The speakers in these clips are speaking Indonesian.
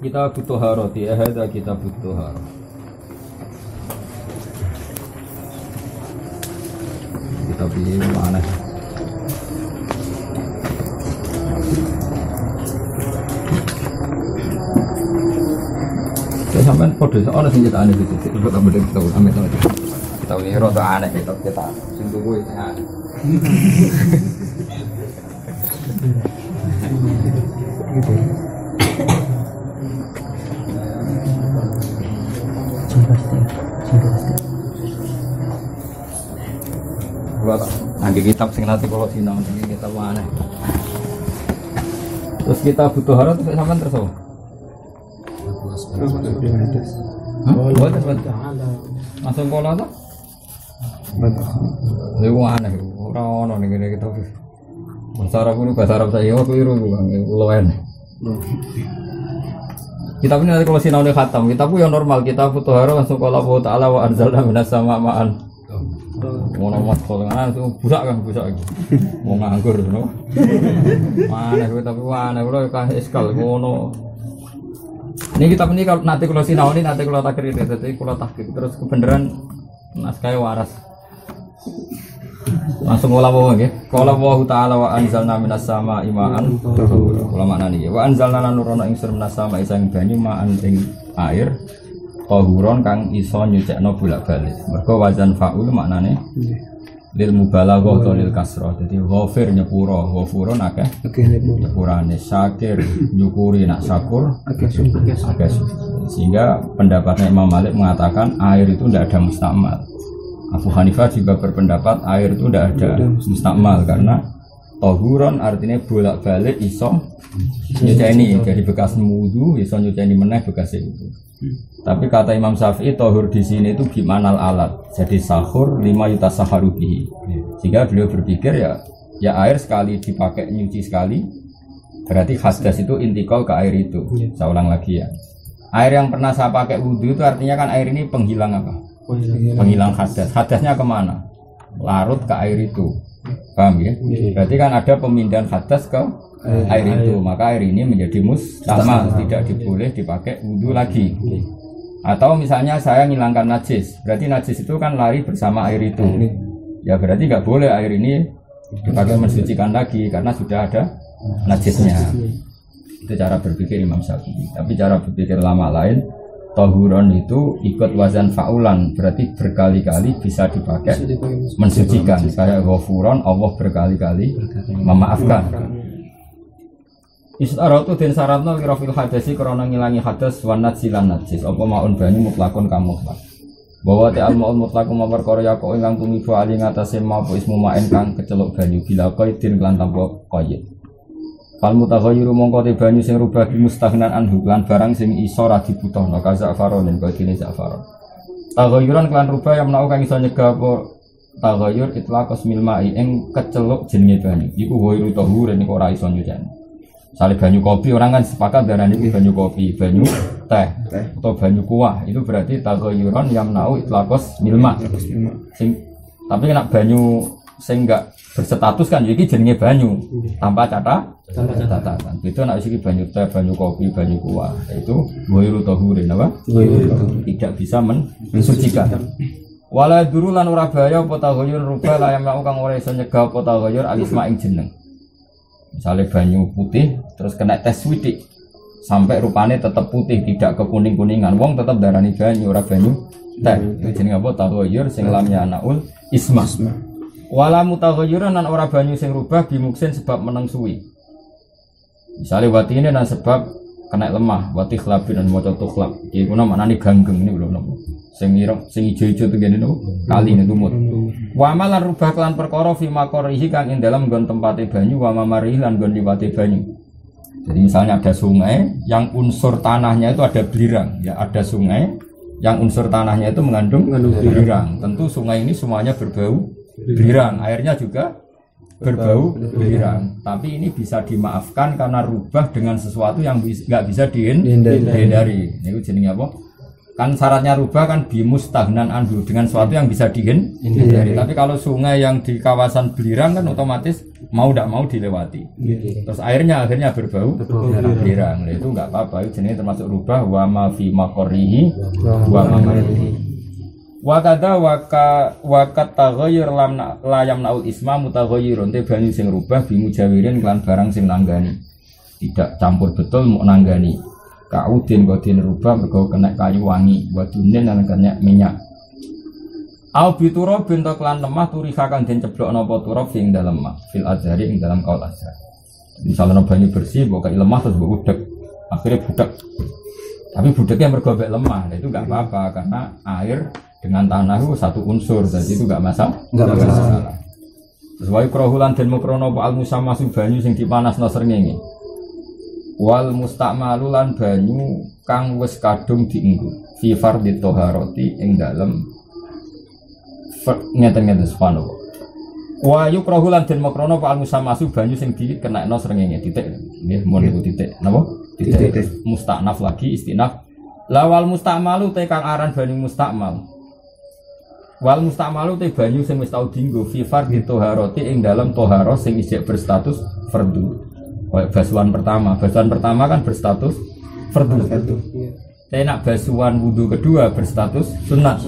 Kita butuh haroti, ada kita butuh haroti. Kita pilih mana? Saya sampai kode, orang senjata aneh gitu. Kita ambil kita ambil kita ini rota aneh kita sentuh gue aneh. Gitu. Nanti kitab sing nanti kalau sinau nanti kita mana? Terus kita butuh harus sampai terus apa? Masuk pola tak? Lewu aneh, orang nih gini kita. Bahasa Arab ini bahasa Arab saya aku iru bukan, luwen. Kitab ini nanti kalau sinau nih khatam, kitab yang normal kita butuh harus langsung kalau Allah Taala wa anzalna minas sama'an. Mau nomor kolongan itu busak kan busak gitu. Mau nganggur, no? Mana gue tapi mana gue kasih eskal, ngono. Ini kitab ini kalau nanti kalau sinau ini nanti kalau takriri, jadi kalau takriri terus kebenaran naskah waras. Langsung ulama ya. Kalau Allah Taala wa anzalna minas sama'i ma'an. Kalau makna nih, wa anzalna nurono ing sur minas sama'i sang banyu ma'an ing air. Tahuron kang iso nyucekno bolak-balik. Mergo wazan fa'ul maknane lil mubalaghah atau lil kasrah. Dadi ghafir nyepuro, ghafurun akeh nyepurane, syakir nyukuri, nak syakur akeh. Sehingga pendapatnya Imam Malik mengatakan air itu tidak ada mustakmal. Abu Hanifah juga berpendapat air itu tidak ada mustakmal karena tahuron artinya bolak-balik iso nyuceni, jadi bekas wudu iso nyuceni meneh bekas wudu. Tapi kata Imam Syafi'i tahur di sini itu gimana alat. Jadi sahur 5 yuta saharubihi. Sehingga beliau berpikir ya air sekali dipakai nyuci sekali. Berarti hadas itu intikal ke air itu. Saya ulang lagi ya. Air yang pernah saya pakai wudhu itu artinya kan air ini penghilang apa? Penghilang hadas. Hadasnya kemana? Larut ke air itu. Paham ya? Berarti kan ada pemindahan hadas ke air itu. Maka air ini menjadi mustakmal, tidak diboleh dipakai wudhu lagi. Atau misalnya saya ngilangkan najis, berarti najis itu kan lari bersama air itu. Ya berarti nggak boleh air ini dipakai mensucikan lagi karena sudah ada najisnya. Itu cara berpikir Imam Syafi'i. Tapi cara berpikir lama lain, tahuron itu ikut wazan fa'ulan, berarti berkali-kali bisa dipakai mensucikan. Kayak ghafuron, Allah berkali-kali memaafkan. Istaratu den syaratna li rafil hadasi krana ngilangi hadas wa nadzilan najis apa maun banyu mutlakun kamu mutlak. Bahwa ta'al maun mutlakun ma perkara ya kok ingkang tumiba ali ngatasé ma apa ismu ma'en kang keceluk banyu bila qaidin lan tanpa qaid. Fal mutaghayyiru mongko te banyu sing rubah bi mustaghnan anhu lan barang sing iso ra dibutuhna kaza faronen kodine zafaron. Taghayyuran lan rubah yang menawa kang iso nyegah apa taghayyur itlaqas mil ma'i ing keceluk jenenge banyu. Iku wairu tahur nek ora iso nyucen. Salih banyu kopi orang kan sepakat darah ini banyu kopi, banyu teh atau banyu kuah itu berarti taghayyuran yang menau itlaqos milma. Tapi nak banyu sing enggak berstatus kan iki jenenge banyu tanpa catatan. Itu nak isi banyu teh, banyu kopi, banyu kuah itu ghairu tahurin apa? Tidak bisa mensucikan. Wala durulan ora bahaya apa taghayyur rubah la yang kang ora iso nyegah apa taghayyur alisma ing jeneng. Misalnya banyu putih terus kena tes widik sampai rupanya tetap putih tidak ke kuning-kuningan wong tetap darani banyu ora banyu teh itu jenenge apa taghayyur sing lamnya anaul isma wala mutaghayyuran lan ora banyu sing rubah bimuksin sebab meneng suwi misalnya watine dan sebab kena lemah wati khlabin dan maca tukhlab iki kuna maknane ganggeng ini lho napa sing ijo-ijo tengene niku kali niku mut wa malan rubah kelan perkara fi maqarihi kang ing dalem nggon tempate banyu wa mamarihi lan nggon liwate banyu. Jadi misalnya ada sungai yang unsur tanahnya itu ada belirang ya ada sungai yang unsur tanahnya itu mengandung belirang. Tentu sungai ini semuanya berbau belirang, airnya juga berbau belirang. Tapi ini bisa dimaafkan karena rubah dengan sesuatu yang nggak bisa dihindari. Ini jenenge apa? Kan syaratnya rubah kan bimustahnan anhu dengan sesuatu yang bisa dihindari. Tapi kalau sungai yang di kawasan Belirang kan otomatis mau tidak mau dilewati. Terus akhirnya berbau Belirang. Nah, itu enggak apa-apa. Itu jenisnya termasuk rubah wa ma fi maqarihi wa ma marihi. Wa kada wa kataghayyur la yamnaul isma mutaghayyirun te banyu sing rubah bimujawirin lan barang sing nanggani. Tidak campur betul mau nanggani. Kaudin kodin rubah mergo kena kayu wangi, wadunin lan kena minyak. Au bituro bintok lan lemah turiha kang den ceblokno apa turab ing dalem lemah fil azhari ing dalam kaul azhar. Misalnya banyu bersih mbok kei lemah terus mbok udek. Akhirnya budak. Tapi budeknya mergo mek lemah, nah itu enggak apa-apa karena air dengan tanah itu satu unsur, jadi itu enggak masalah. Terus wa ikrahulan den mukrono apa al musammasu banyu sing dipanasno srengenge. Wal musta'malu lan banyu kang wis kadung dienggo fi fardhi thaharati ing dalem ngeten-ngeten subhanallah. Wa yukrahu lan den makrono fa musamasu banyu sing dikenekno srengenge titik nggih mun niku titik napa titik musta'naf lagi istinaf lawal musta'malu te kang aran banyu musta'mal wal musta'malu te banyu sing wis tau dienggo fi fardhi thaharati ing dalem thaharah sing isih berstatus fardhu. Basuhan pertama kan berstatus fardhu. Enak basuhan wudu kedua berstatus sunat.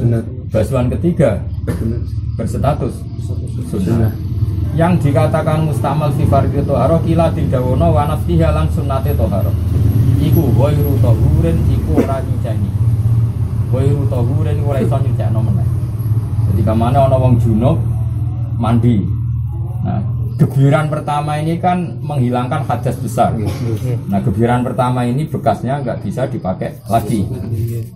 Basuhan ketiga berstatus sunat. Yang dikatakan mustamal fi fardhi thaharah kila didawono wa nafsiha lan sunnate thaharah. Iku ghairu tahurin iku ora nyuceni. Ghairu tahurin ora iso nyucekno meneh. Jadi kamane ana wong junub mandi. Nah, gebiran pertama ini kan menghilangkan hadas besar. Nah, gebiran pertama ini bekasnya nggak bisa dipakai lagi.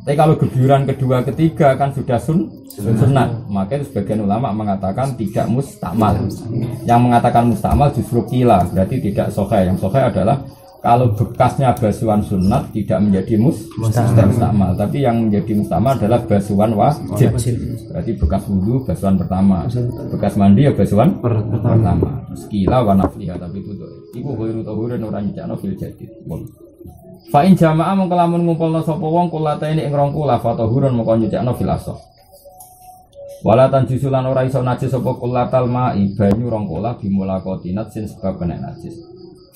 Tapi kalau gebiran kedua, ketiga kan sudah sunat. Makanya sebagian ulama mengatakan tidak mustakmal. Yang mengatakan mustakmal justru kila, berarti tidak sahih. Yang sahih adalah kalau bekasnya basuhan sunat tidak menjadi mustakmal. Tapi yang menjadi mustakmal adalah basuhan wajib. Berarti bekas wudu basuhan pertama, bekas mandi ya basuhan pertama. Sekila wa nafliha tapi itu iku ghairu tahurin ora nyicakno fil jadid. Fa in jama'a mongko lamun ngumpulna sapa wong kulataine ing rong kula fa tahurun mongko nyicakno fil asah. Walatan jusulan ora iso najis sapa kulatal ma'i banyu rong kula bimulaqatinat sin sebab kena najis.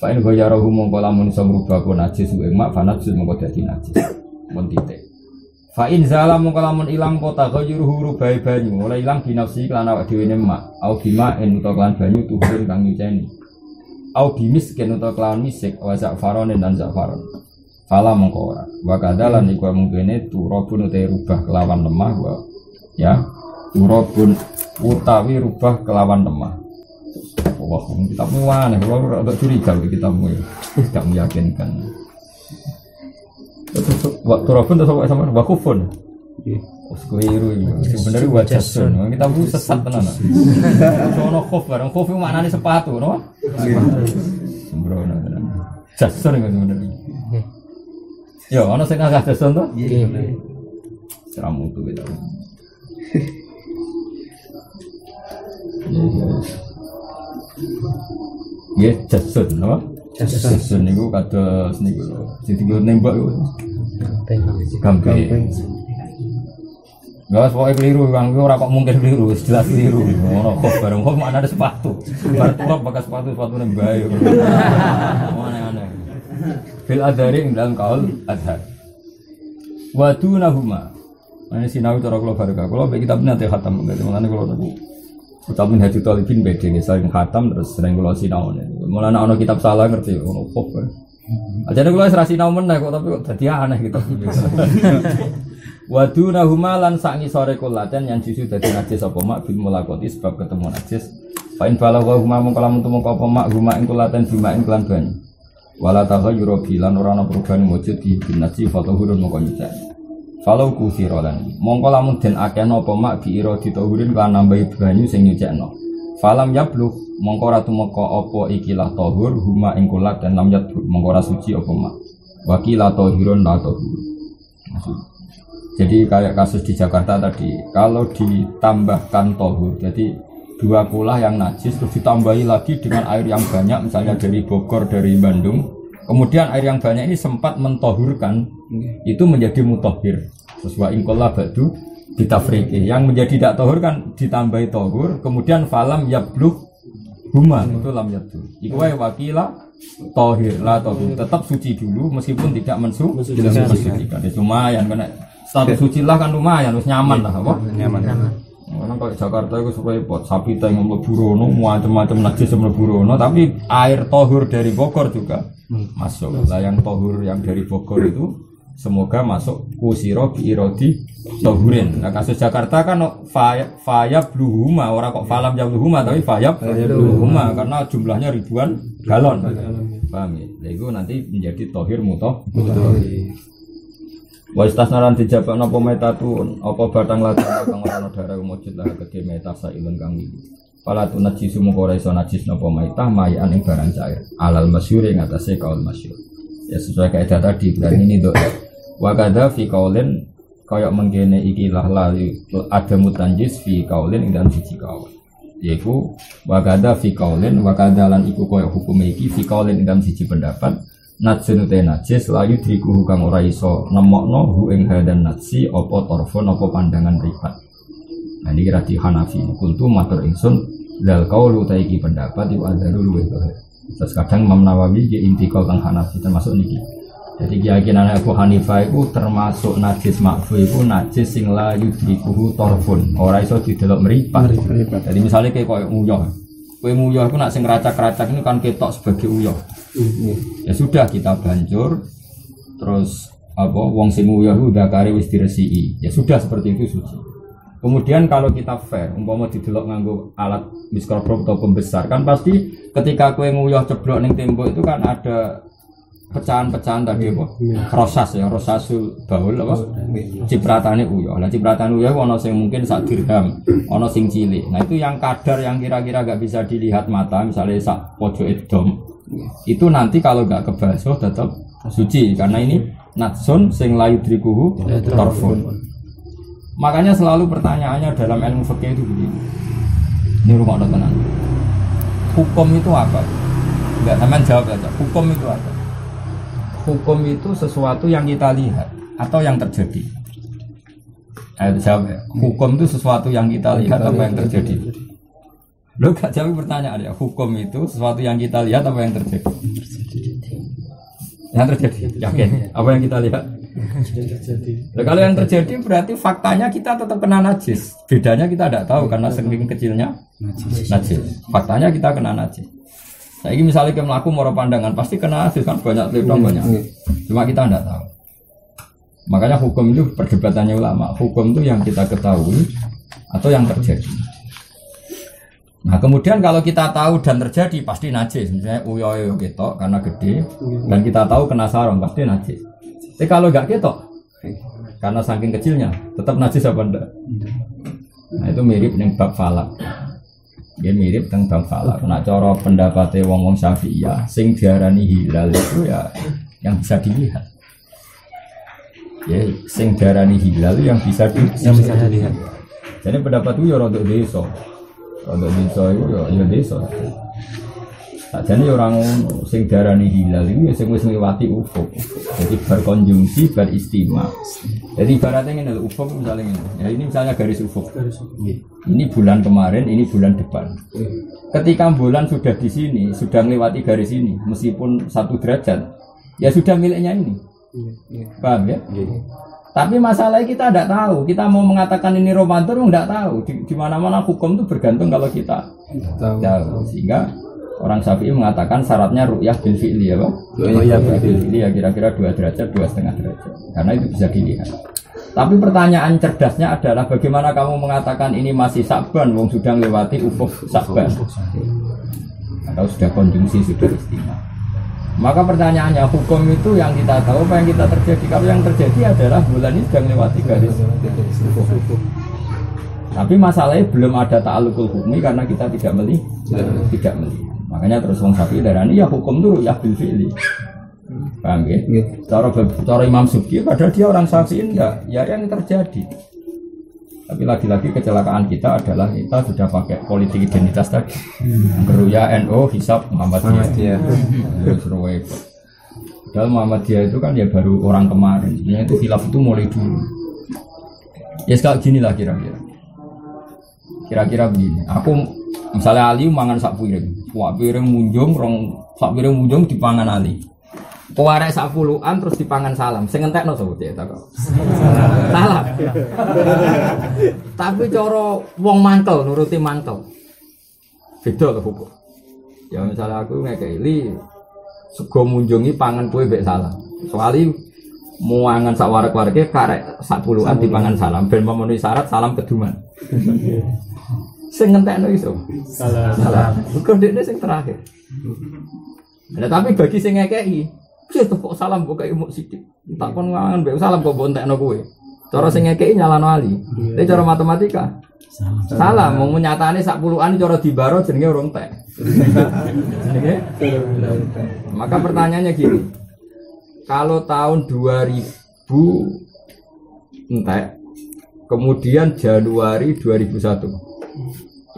Fa in ghayarahu mongko lamun iso ngrubah ku najis ing mak fa najis mongko dadi najis. Mun titik. Fa in zala mongko lamun ilang kota ghayyuruhu rubai banyu mulai ilang binafsi lan awak dhewe mak au bima en utawa lan banyu tuhurin kang nyuceni au bimisken utawa kelawan misik wa za'faron dan za'faron fala mongko ora wa kadalan iku mungkene turabun utawa rubah kelawan lemah wa ya turabun utawi rubah kelawan lemah. Wah, kitabmu aneh, kalau agak curiga kitabmu ya, tidak meyakinkan. Turabun atau sama wakufun, keliru ini. Sebenarnya wajasun, kita bu sesat tenan. Soalnya kof barang kof itu maknanya sepatu, no? Sembrono tenan. Jasun itu sebenarnya. Yo, ono sing agak jasun tuh? Ceramu tuh kita. Ya, jasun, no? Jasun itu kata seniku, seniku nembak itu. Gampang. Gak pokoknya keliru, bang. Orang kok mungkin keliru, jelas keliru. Ono kok bareng kok mana ada sepatu. Bar turap bekas sepatu nembayo. Aneh-aneh. Fil adhari dalam kaul adhar. Wadunahuma. Ini sinawi cara kula barokah. Kula mek kitab nanti khatam ngene. Mulane kula niku kitab Minhajul Talibin beda nggih sering khatam terus sering kula sinau. Mulane ana kitab salah ngerti ono kok. Ajane kula wis ra sinau meneh kok tapi kok dadi aneh gitu. Wadunahuma lan sak ngisore kulaten yang justru dadi najis apa mak bil mulaqati sebab ketemu najis. Fa in balagha huma mongko lamun tumeka apa mak huma ing kulaten bima ing kelan banyu. Wala taghayyuru bilan ora ana perubahan wujud di binasi fatahurun mongko nyucak. Falau kusirolan mongko lamun den akehno apa mak biira ditahurin kan nambahi banyu sing nyucekno. Falam yablugh mongko ora tumeka apa ikilah tahur huma ing kulat dan lam yadhur mongko ora suci apa mak. Wakila tahirun la tahur. Jadi kayak kasus di Jakarta tadi, kalau ditambahkan tahur, jadi dua kulah yang najis terus ditambahi lagi dengan air yang banyak, misalnya dari Bogor, dari Bandung, kemudian air yang banyak ini sempat mentahurkan, itu menjadi mutahhir. Terus wa ingkola ba'du ditafriki. Yang menjadi tidak tohur kan ditambahi tohur, kemudian falam yabluh huma itu lam yabdu. Iku wae wakila tohir lah tohir. Tetap suci dulu meskipun tidak mensucikan. Lumayan karena status suci lah kan lumayan, harus nyaman lah apa? Nyaman. Orang kayak Jakarta itu supaya pot sapi teng mlebu rono macam-macam najis mlebu rono, tapi air tohur dari Bogor juga masuk. Lah yang tohur yang dari Bogor itu semoga masuk kusiro bi irodi tohurin. Nah kasus Jakarta kan fayab bluhuma, orang kok falam jam bluhuma tapi fayab bluhuma karena jumlahnya ribuan galon. Paham ya? Nah, itu nanti menjadi tohir mutoh. Wa istasnaran dijabak napa metatun apa batang latar kang ora ana darah mujud lah kedhe meta sailun kang iki. Pala tu najis mung ora iso najis napa metah mayan ing barang cair. Alal masyhur ing atase kaul masyhur. Ya sesuai kaidah tadi berarti ini nduk. Wa kadza fi qaulin kaya mengkene iki lah ada mutanjis fi qaulin ing dalam siji kaul. Yaiku wa kadza fi qaulin wa kadza lan iku kaya hukum iki fi qaulin ing dalam siji pendapat. Najsun te najis layu driku kang ora iso nemokno hu ing hadan najsi apa torfon apa pandangan ribat. Nah iki kira di Hanafi kultu matur ingsun lal qaulu ta iki pendapat iku adzarul luwih dohir. Terus kadang Imam Nawawi iki intikal kang Hanafi termasuk niki. Jadi keyakinan Abu Hanifah itu termasuk najis makfu itu najis sing layu driku torfon ora iso didelok mripat. Jadi misalnya kayak koyo nguyah. Kowe nguyah itu nak sing racak-racak ini kan ketok sebagai uyah. Ya sudah kita banjur terus apa wong sing nguyah udah kare wis diresiki. Ya sudah seperti itu suci. Kemudian kalau kita fair umpama didelok nganggo alat mikroskop atau pembesar kan pasti ketika kowe nguyah ceblok ning tembok itu kan ada pecahan-pecahan tadi apa? Rosas ya, rosasul baul apa? Cipratane uyah. Lah cipratan uyah ana sing mungkin sak dirham, ana sing cilik. Nah itu yang kadar yang kira-kira enggak bisa dilihat mata, misalnya sak pojok edom. Itu nanti kalau enggak kebasuh tetap suci karena ini natsun sing layu drikuhu torfun. Makanya selalu pertanyaannya dalam ilmu fikih itu begini. Ini rumah tenan. Hukum itu apa? Enggak sampean jawab aja. Hukum itu apa? Hukum itu sesuatu yang kita lihat atau yang terjadi. Ayo jawab ya. Hukum itu sesuatu yang kita lihat apa yang terjadi. Lo gak jawab pertanyaan ya. Hukum itu sesuatu yang kita lihat apa yang terjadi. Yang terjadi. Yakin? Apa yang kita lihat? Nah, kalau yang terjadi berarti faktanya kita tetap kena najis. Bedanya kita tidak tahu karena saking kecilnya najis. Faktanya kita kena najis. Nah ini misalnya kita melakukan moro pandangan pasti kena hasil kan banyak lepong banyak. Cuma kita tidak tahu. Makanya hukum itu perdebatannya ulama. Hukum itu yang kita ketahui atau yang terjadi. Nah kemudian kalau kita tahu dan terjadi pasti najis. Misalnya uyoyo ketok karena gede dan kita tahu kena sarung pasti najis. Tapi kalau enggak ketok karena saking kecilnya tetap najis apa enggak? Nah itu mirip dengan bab falak. Dia mirip tentang falak. Nak cara pendapatnya wong Syafi'iyah sing diarani hilal itu ya yang bisa dilihat. Ya, sing diarani hilal yang bisa dilihat. Jadi pendapat itu ya rodok desa. Rodok desa itu ya desa. Jadi orang sing diarani hilal itu ya sing wis ngliwati ufuk. Jadi berkonjungsi, beristima. Jadi ibaratnya ini adalah ufuk misalnya ini. Ya ini misalnya garis ufuk. Ini bulan kemarin, ini bulan depan. Ketika bulan sudah di sini, sudah melewati garis ini, meskipun 1 derajat, ya sudah miliknya ini. Paham ya? Tapi masalahnya kita tidak tahu. Kita mau mengatakan ini Ramadan, tidak tahu. Di mana-mana hukum itu bergantung kalau kita tahu. Sehingga orang Syafi'i mengatakan syaratnya ru'yah bil fi'li ya Pak? Ru'yah bil fi'li ya kira-kira 2 derajat, 2,5 derajat. Karena itu bisa dilihat. Tapi pertanyaan cerdasnya adalah bagaimana kamu mengatakan ini masih Sa'ban, wong sudah melewati ufuk Sa'ban atau sudah konjungsi, sudah istimewa. Maka pertanyaannya hukum itu yang kita tahu apa yang kita terjadi. Kalau yang terjadi adalah bulan ini sudah melewati garis ufuk. Tapi masalahnya belum ada ta'alluqul hukmi karena kita tidak melihat. Makanya terus wong Syafi'i darani ya hukum itu ya bil fi'li. Paham ya? Cara Imam Subki padahal dia orang Syafi'i enggak, ya yang terjadi. Tapi lagi-lagi kecelakaan kita adalah kita sudah pakai politik identitas tadi. Geruya NU hisab Muhammadiyah. Terus repot. Padahal Muhammadiyah itu kan ya baru orang kemarin. Sebenarnya itu khilaf itu mulai dulu. Ya sekali gini lah kira-kira. Kira-kira begini. Aku misalnya Ali mangan sak piring. Wah piring munjung sak piring munjung dipangan Ali. Kuarek sak puluhan terus dipangan salam. Sing entekno sapa cek tak kok. Salam. Tapi cara wong mangkel nuruti mangkel. Beda lho hukum. Ya misalnya aku ngekei li sego munjungi pangan kowe mbek salam. Soale muangan sak warek-wareke karek sak puluhan dipangan salam ben memenuhi syarat salam keduman. Sing ngentekno iso. Salam. Kok dekne sing terakhir. Nah, tapi bagi sing ngekeki, wis kok salam kok kaya muk sithik. Tak kon mangan mbek salam kok entekno kowe. Cara sing ngekeki nyalano ali. Tapi cara matematika salam mau nyatane sak puluhan cara dibaro jenenge urung tek. Jenenge. Maka pertanyaannya gini. Kalau tahun 2000 entek kemudian Januari 2001.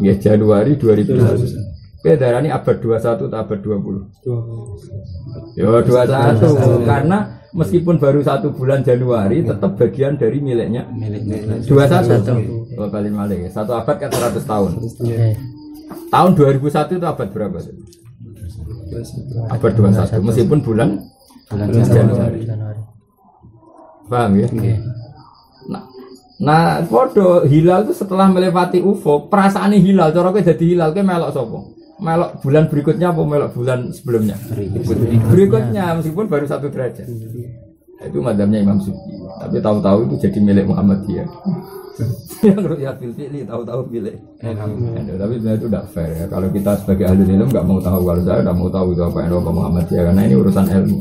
Ya Januari 2001. Beda ini abad 21 atau abad 20? 20. Ya 21 karena meskipun baru 1 bulan Januari tetap bagian dari miliknya 21. Oh kali malik ya. 1 abad kan 100 tahun. Tahun 2001 itu abad berapa? Abad 21 meskipun bulan Januari. Paham ya? Nah, podo hilal itu setelah melewati ufuk, perasaan hilal, cara kowe dadi hilal kowe melok sapa? Melok bulan berikutnya apa melok bulan sebelumnya? Berikutnya meskipun baru 1 derajat. Itu madzhabnya Imam Sufyan. Tapi tahu-tahu itu jadi milik Muhammadiyah. Yang ru'yat fil fi'li tahu-tahu milik. Tapi sebenarnya itu tidak fair ya. Kalau kita sebagai ahli ilmu enggak mau tahu, kalau saya enggak mau tahu itu apa yang Muhammadiyah karena ini urusan ilmu.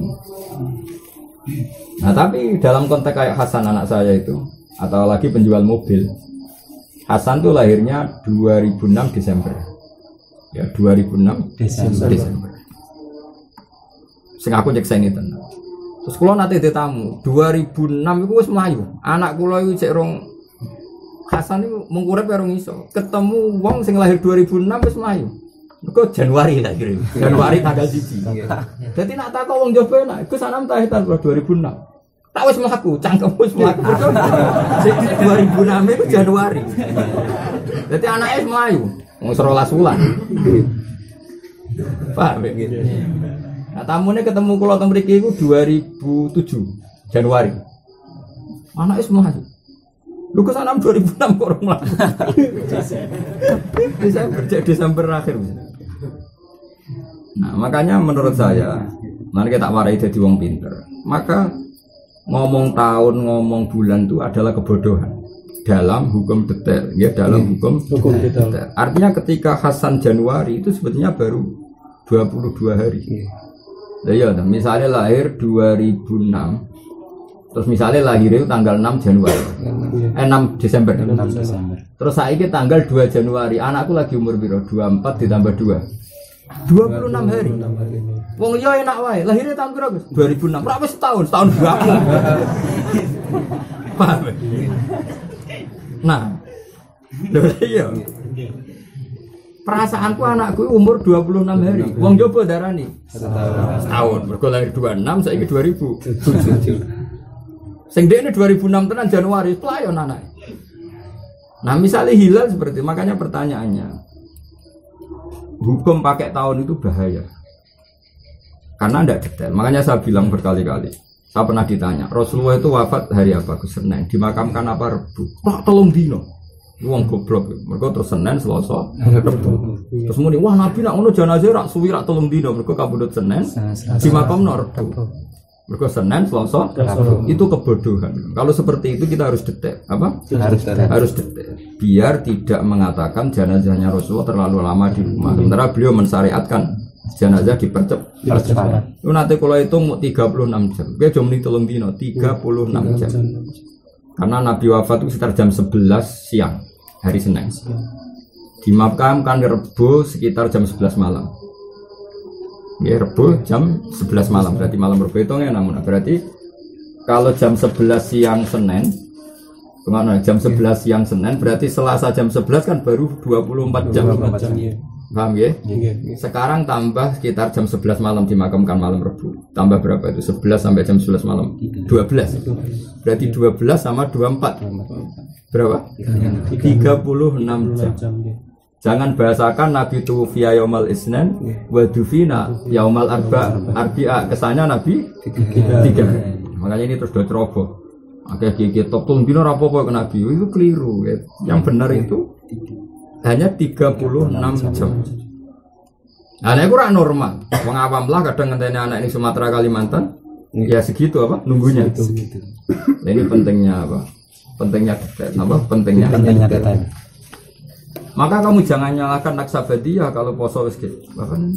Nah, tapi dalam konteks kayak Hasan anak saya itu atau lagi penjual mobil. Hasan tuh lahirnya 2006 Desember. Ya, 2006 Desember. Sing aku cek sing ngeten. Terus kula nate tamu, 2006 iku wis mlayu. Anak kula iku cek rong Hasan iku mung urip karo iso. Ketemu wong sing lahir 2006 wis mlayu. Mergo Januari lahir. Januari tanggal 1. Dadi nak takok wong jowo enak, iku sanam tahun 2006. Tak wis mlaku, cangkem wis mlaku. Sing 2006 itu Januari. Dadi anake wis mlayu, wong 12 wulan. Paham gitu. Nah, tamune ketemu kula teng mriki iku 2007 Januari. Anake wis mlayu. Lu kesana 2006 kok ora mlaku. Desember akhir. Nah, makanya menurut saya, nanti kita warai jadi wong pinter. Maka ngomong tahun, ngomong bulan itu adalah kebodohan dalam hukum detail, ya dalam hukum detail. Artinya ketika Hasan Januari itu sebetulnya baru 22 hari. Nah, ya, misalnya lahir 2006, terus misalnya lahir itu tanggal 6 Januari, 6 Desember. Terus saiki tanggal 2 Januari, anakku lagi umur biro 24 ditambah 2. 26 hari. Wong liya enak wae. Lahirnya tahun berapa? 2006. Berapa setahun berapa? Paham? Nah. Lho iya. Perasaanku anakku umur 26 hari. Wong jowo darani setahun. Mergo lahir 26 saiki 2007. Sing dekne 2006 tenan Januari pelayon anake. Nah, misalnya hilal seperti makanya pertanyaannya hukum pakai tahun itu bahaya karena tidak detail. Makanya saya bilang berkali-kali, saya pernah ditanya Rasulullah itu wafat hari apa? Ke Senin, dimakamkan apa? Rebu. Wah, tolong dino uang goblok, mereka terus Senin, Selasa, Rebu. Terus muni, wah Nabi nak ngono jenazah rak suwi rak tolong dino, mereka kabudut Senin, dimakamno Rebu. Mereka Senin, Selasa, itu kebodohan. Kalau seperti itu kita harus detail, apa? Harus detail. Biar tidak mengatakan jenazahnya Rasulullah terlalu lama di rumah. Sementara beliau mensyariatkan jenazah dipercepat. Itu nanti kalau hitung 36 jam. Dia cuma tolong dino 36 jam. Karena Nabi wafat itu sekitar jam 11 siang hari Senin. Dimakamkan Rebu sekitar jam 11 malam. Ya Rebu jam 11 malam. Berarti malam Rebu itu namun berarti kalau jam 11 siang Senin, kemana? Jam 11 siang Senin berarti Selasa jam 11 kan baru 24 jam. Paham ya? Sekarang tambah sekitar jam 11 malam dimakamkan malam Rebu. Tambah berapa itu? 11 sampai jam 11 malam. 12. Berarti 12 sama 24. Berapa? 36 jam. Jangan bahasakan Nabi tuwfiya yaumal isnin wa dufina yaumal arba'a. Kesannya Nabi 3. Makanya ini terus do ceroboh. Akeh gigi top tolong dino ora apa-apa ke Nabi. Itu keliru ya. Yang benar itu hanya 36 jam. Nah, ini kurang normal. Wong awam lah kadang ngenteni anak ini Sumatera Kalimantan. Ya segitu apa? Nunggunya. Nah, ini pentingnya apa? Pentingnya detail. Maka kamu jangan nyalakan Naksabandiyah kalau poso wis gitu. Bahkan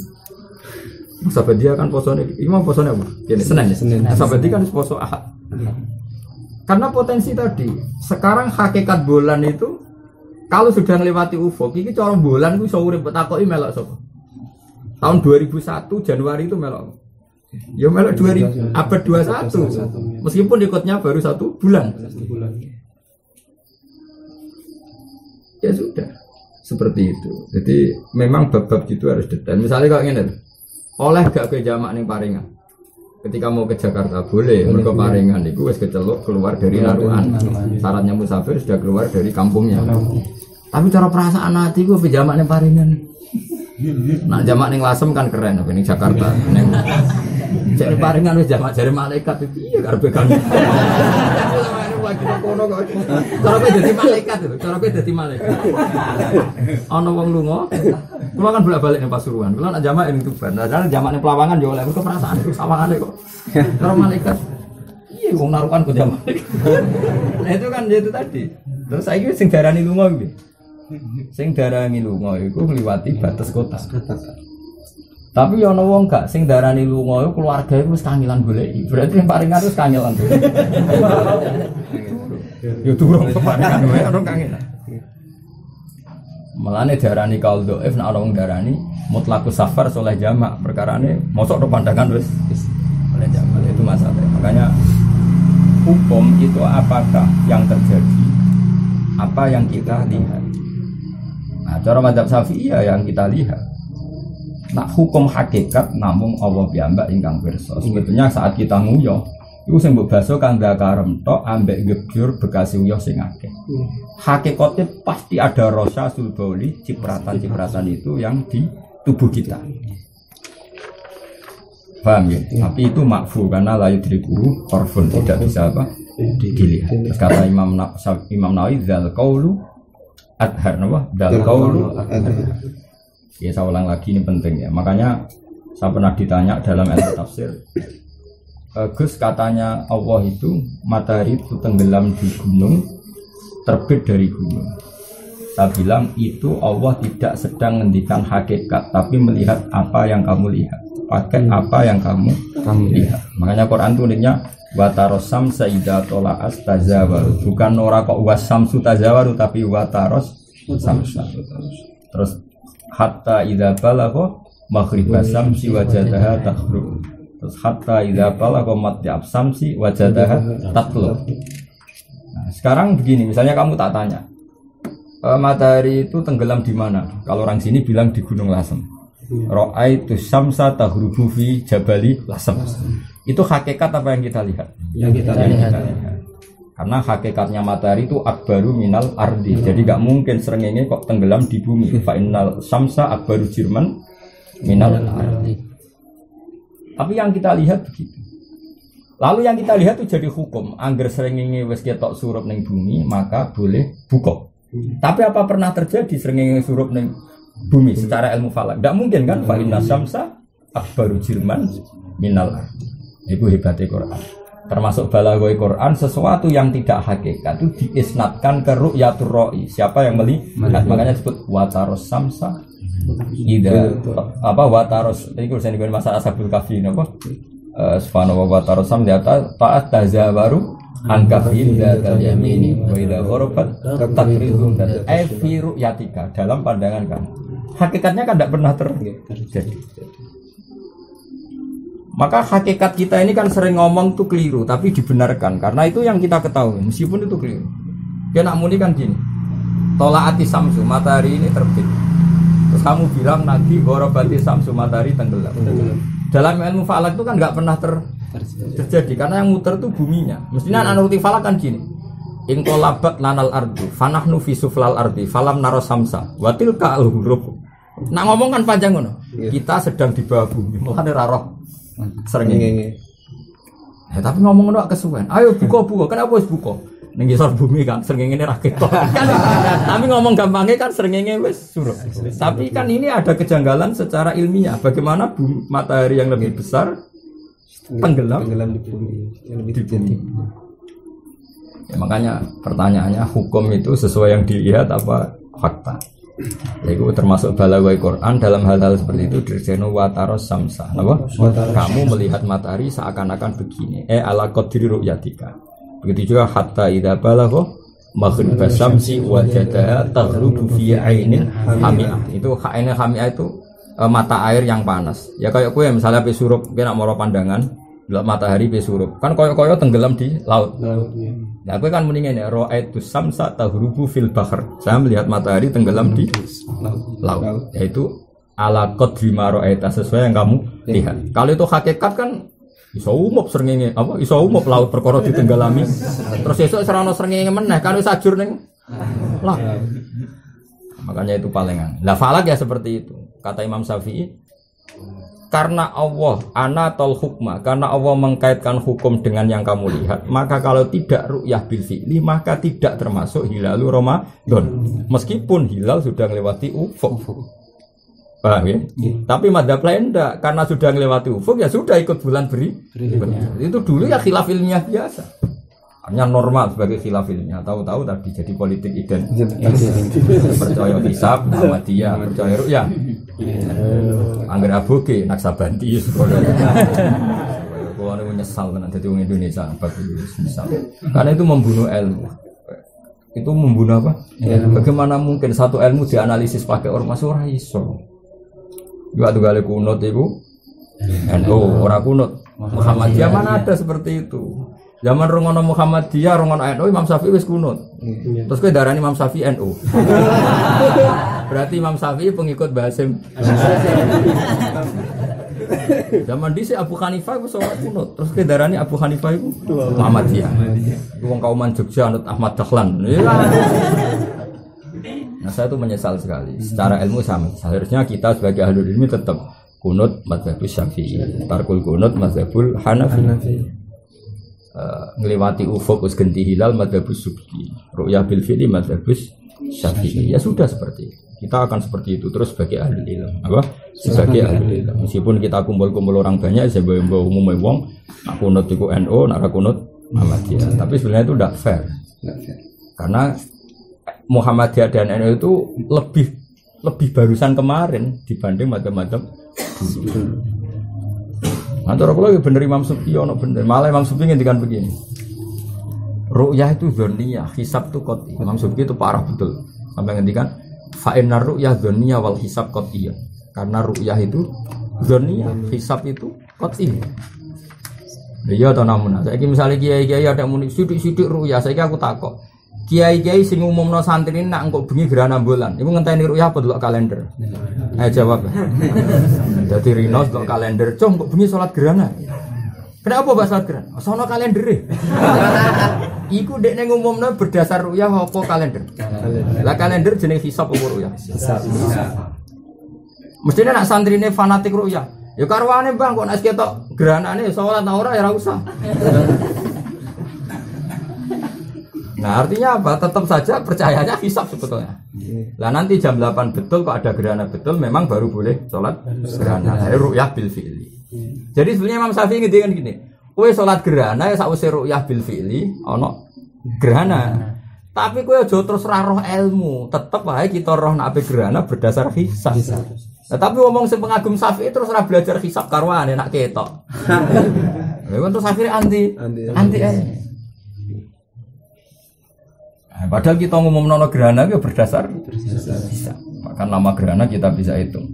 Naksabandiyah kan posone, imam posone apa? Ini Senin. Naksabandiyah kan poso Ahad. Karena potensi tadi, sekarang hakikat bulan itu kalau sudah melewati ufuk, ini cara bulan itu iso urip takoki melok sapa? Tahun 2001 Januari itu melok. Ya melok 2000 abad 21. Meskipun ikutnya baru 1 bulan. Ya sudah. Seperti itu. Jadi memang bab-bab gitu harus detail. Misalnya kalau ingin oleh gak ke jamak ning Paringan. Ketika mau ke Jakarta boleh, mergo Paringan itu wis keceluk keluar dari Narukan. Syaratnya musafir sudah keluar dari kampungnya. Tapi cara perasaan hati gue ke jamak ning Paringan. Nah jamak ning Lasem kan keren, apa ning Jakarta. Jadi Paringan wis jamak jare malaikat itu iya karepe kan. Cara kowe dadi malaikat itu, cara kowe dadi malaikat. Ana wong lunga, kula kan bolak-balik ning Pasuruan. Kula nak jamak ning Tuban. Padahal jamak ning Pelawangan yo oleh mergo perasaan terus sawangane kok. Cara malaikat. Iya wong narukan kok jamak. Nah itu kan itu tadi. Terus saiki sing darani lunga kuwi. Sing darani lunga iku ngliwati batas kota. Tapi ya ana wong gak sing darani lunga iku keluarga iku wis kangelan goleki. Berarti yang Paringan wis kangelan. Ya durung keparingan wae ana kangelan. Mulane darani kaul dhaif nek ana wong darani mutlaqus safar soleh jamak, perkarane mosok do pandangan wis oleh jamak itu masalah. Makanya hukum itu apakah yang terjadi? Apa yang kita lihat? Nah, cara mazhab Syafi'iyah yang kita lihat. Nah, hukum hakikat namung Allah piyambak ingkang pirsa. Sebetulnya saat kita nguyah, iku sing mbok baso kang dakarem tok ambek gebyur bekas uyah sing akeh. Hakikatnya pasti ada rasa sulbauli, cipratan-cipratan itu yang di tubuh kita. Paham ya? Tapi itu makfu karena la yudrikuhu orfun, tidak bisa apa? Dilihat. Terus kata Imam Nawawi dzal qaulu adhar napa? Dzal qaulu adhar. Ya saya ulang lagi ini penting ya. Makanya saya pernah ditanya dalam ilmu tafsir, Gus katanya Allah itu matahari itu tenggelam di gunung, terbit dari gunung. Saya bilang itu Allah tidak sedang menghentikan hakikat, tapi melihat apa yang kamu lihat, pakai apa yang kamu lihat. Makanya Quran tulisnya watarosam saida tola'as tazawaru, bukan ora kok wasamsu tazawaru, tapi wataros samsa. Terus hatta idza balagha maghribas samsi wajadaha takhrub. Terus hatta idza balagha matlab samsi wajadaha tatlub. Nah, sekarang begini, misalnya kamu tak tanya, matahari itu tenggelam di mana? Kalau orang sini bilang di Gunung Lasem. Ra'aitu syamsa taghrubu fi jabali Lasem. Itu hakikat apa yang kita lihat? Yang kita lihat. Karena hakikatnya matahari itu akbaru minal ardi. Jadi gak mungkin srengenge kok tenggelam di bumi. Fa innal samsa akbaru jirman minal ardi. Tapi yang kita lihat begitu. Lalu yang kita lihat itu jadi hukum. Angger srengenge wis ketok surup ning bumi, maka boleh buka. Tapi apa pernah terjadi srengenge surup ning bumi secara ilmu falak? Gak mungkin kan? Fa innal samsa akbaru jirman minal ardi. Itu hebatnya Quran. Termasuk balaghoi Quran, sesuatu yang tidak hakikat itu diisnadkan ke ru'yatur ra'i. Siapa yang melihat? Makanya disebut wataros samsa ida apa wataros ini kurang dengan masalah Ashabul Kahfi apa subhanahu wa ta'ala sam data ta'at tazawaru angkafin datal yamini wa idza gharabat taqridum dan fi ru'yatika, dalam pandangan kamu. Hakikatnya kan tidak pernah terjadi. Maka hakikat kita ini kan sering ngomong tuh keliru, tapi dibenarkan karena itu yang kita ketahui, meskipun itu keliru. Dia nak muni kan gini, tolaati samsu, matahari ini terbit. Terus kamu bilang nanti gorobati samsu, matahari tenggelam. Dalam ilmu falak itu kan nggak pernah terjadi karena yang muter tuh buminya. Mestinya anuti falak kan gini, In qalabat lanal ardu fanahnu fi suflal ardi falam naro samsa wa tilka al-hurub. Nak ngomong kan panjang ngono. Kita sedang di bawah bumi. Mulane ra roh srengenge. Ya tapi ngomong ngono kesuwen. Ayo buka. Kenapa wis buka? Ning ngisor bumi kan srengenge ra ketok. Tapi ngomong gampangnya kan srengenge wis suruh. Tapi kan ini ada kejanggalan secara ilmiah. Bagaimana matahari yang lebih besar tenggelam di bumi yang lebih tinggi. Ya, makanya pertanyaannya hukum itu sesuai yang dilihat apa fakta? Itu termasuk balagoi Quran dalam hal-hal seperti itu dirjeno wataros samsa. Apa? Kamu melihat matahari seakan-akan begini. Ala qadri ru'yatika. Begitu juga hatta idza balagha maghrib syamsi wajadaha taghrubu fi ainin hami'ah. Itu ainin hami'ah itu mata air yang panas. Ya kayak kowe misalnya pe surup kena moro pandangan, delok matahari pe surup. Kan koyo-koyo tenggelam di laut. Nah, aku kan mendingan ya ra'aitu samsa taghrubu fil bahr. Saya melihat matahari tenggelam di laut. Yaitu ala qadri ma ra'aita sesuai yang kamu lihat. Kalau itu hakikat kan iso umup srengenge, apa iso umup laut perkara ditenggelami. Terus esuk serana srengenge meneh kan wis ajur ning laut. Makanya itu palingan. Lah falak ya seperti itu. Kata Imam Syafi'i karena Allah anatul hukma, karena Allah mengkaitkan hukum dengan yang kamu lihat, maka kalau tidak ru'yah bil fi'li maka tidak termasuk hilalu Ramadan. Meskipun hilal sudah melewati ufuk. Paham ya? Tapi madzhab lain enggak, karena sudah melewati ufuk ya sudah ikut bulan itu dulu ya khilaf ilmiah biasa. Hanya normal sebagai khilaf ilmiah. Tahu-tahu tadi jadi politik percaya hisab, Muhammadiyah, percaya ru'yah. Angger aboge Naksabanti kalau menyesal kan jadi orang Indonesia misal karena itu membunuh ilmu. Itu membunuh apa? Bagaimana mungkin satu ilmu dianalisis pakai ormas ora iso. Juga tuh kali kunut itu NU ora kunut Muhammadiyah mana ada seperti itu. Zaman rungono Muhammadiyah, rungono NU, Imam Syafi'i wis kunut. Terus kowe darani Imam Syafi'i NU. Berarti Imam Syafi'i pengikut Basim. Zaman dhisik Abu Hanifah wis ora kunut. Terus kowe darani Abu Hanifah iku Muhammadiyah. Wong kauman Jogja anut Ahmad Dahlan. Nah, saya itu menyesal sekali. Secara ilmu sama. Seharusnya kita sebagai ahli ilmu tetap kunut mazhabus Syafi'i, tarkul kunut mazhabul Hanafi. Ngelewati ufuk us genti hilal madzhabus subki, ru'yah bil fi'li madzhabus syafi'i. Ya sudah seperti itu. Kita akan seperti itu terus sebagai ahli ilmu. Apa? Sebagai ahli ilmu. Meskipun kita kumpul-kumpul orang banyak, saya bawa umum wong, nak kunut iku NU, nak kunut Muhammadiyah. Tapi sebenarnya itu tidak fair. Karena Muhammadiyah dan NU itu lebih barusan kemarin dibanding macam-macam. Antara kalau bener Imam Subki ono bener, malah Imam Subki ngendikan begini. Ru'yah itu dzanniyah, hisab itu qat'i. Imam Subki itu parah betul. Sampai ngendikan fa innar ru'yah dzanniyah wal hisab qat'iyah. Karena ru'yah itu dzanniyah, hisab itu qat'i. Iya atau namun, saiki misalnya kiai-kiai ada muni sidik-sidik ru'yah, saiki aku takok. Kiai-kiai sing umumno santri ini nak engko bengi gerhana bulan. Iku ngenteni ru'yah apa delok kalender? Ayo jawab. Dadi rino delok kalender, "Cung, kok bengi salat gerhana?" Kenapa bahas salat gerhana? Sono kalendere. Iku dekne ngumumno berdasar ru'yah apa kalender? Lah kalender jenenge hisab apa ru'yah? Hisab. Mestine nak santrine fanatik ru'yah. Ya karwane Bang kok nek ketok gerhanane salat ta ora ya ora usah. Nah artinya apa? Tetap saja percayanya hisab sebetulnya. Lah nanti jam 8 betul kok ada gerhana betul memang baru boleh sholat gerhana. Jadi ru'yah bil fi'li. Jadi sebenarnya Imam Syafi'i ngendikan gini, kowe sholat gerhana ya sakwise ru'yah bil fi'li ono gerhana. Tapi kowe aja terus ra roh ilmu, tetep wae kita roh nek gerhana berdasar hisab. Nah, tapi ngomong sing pengagum Syafi'i terus ora belajar hisab karwane nek ketok. Lha terus Syafi'i anti ae. Padahal kita ngomong nono gerhana itu berdasar bisa. Maka nama gerhana kita bisa hitung.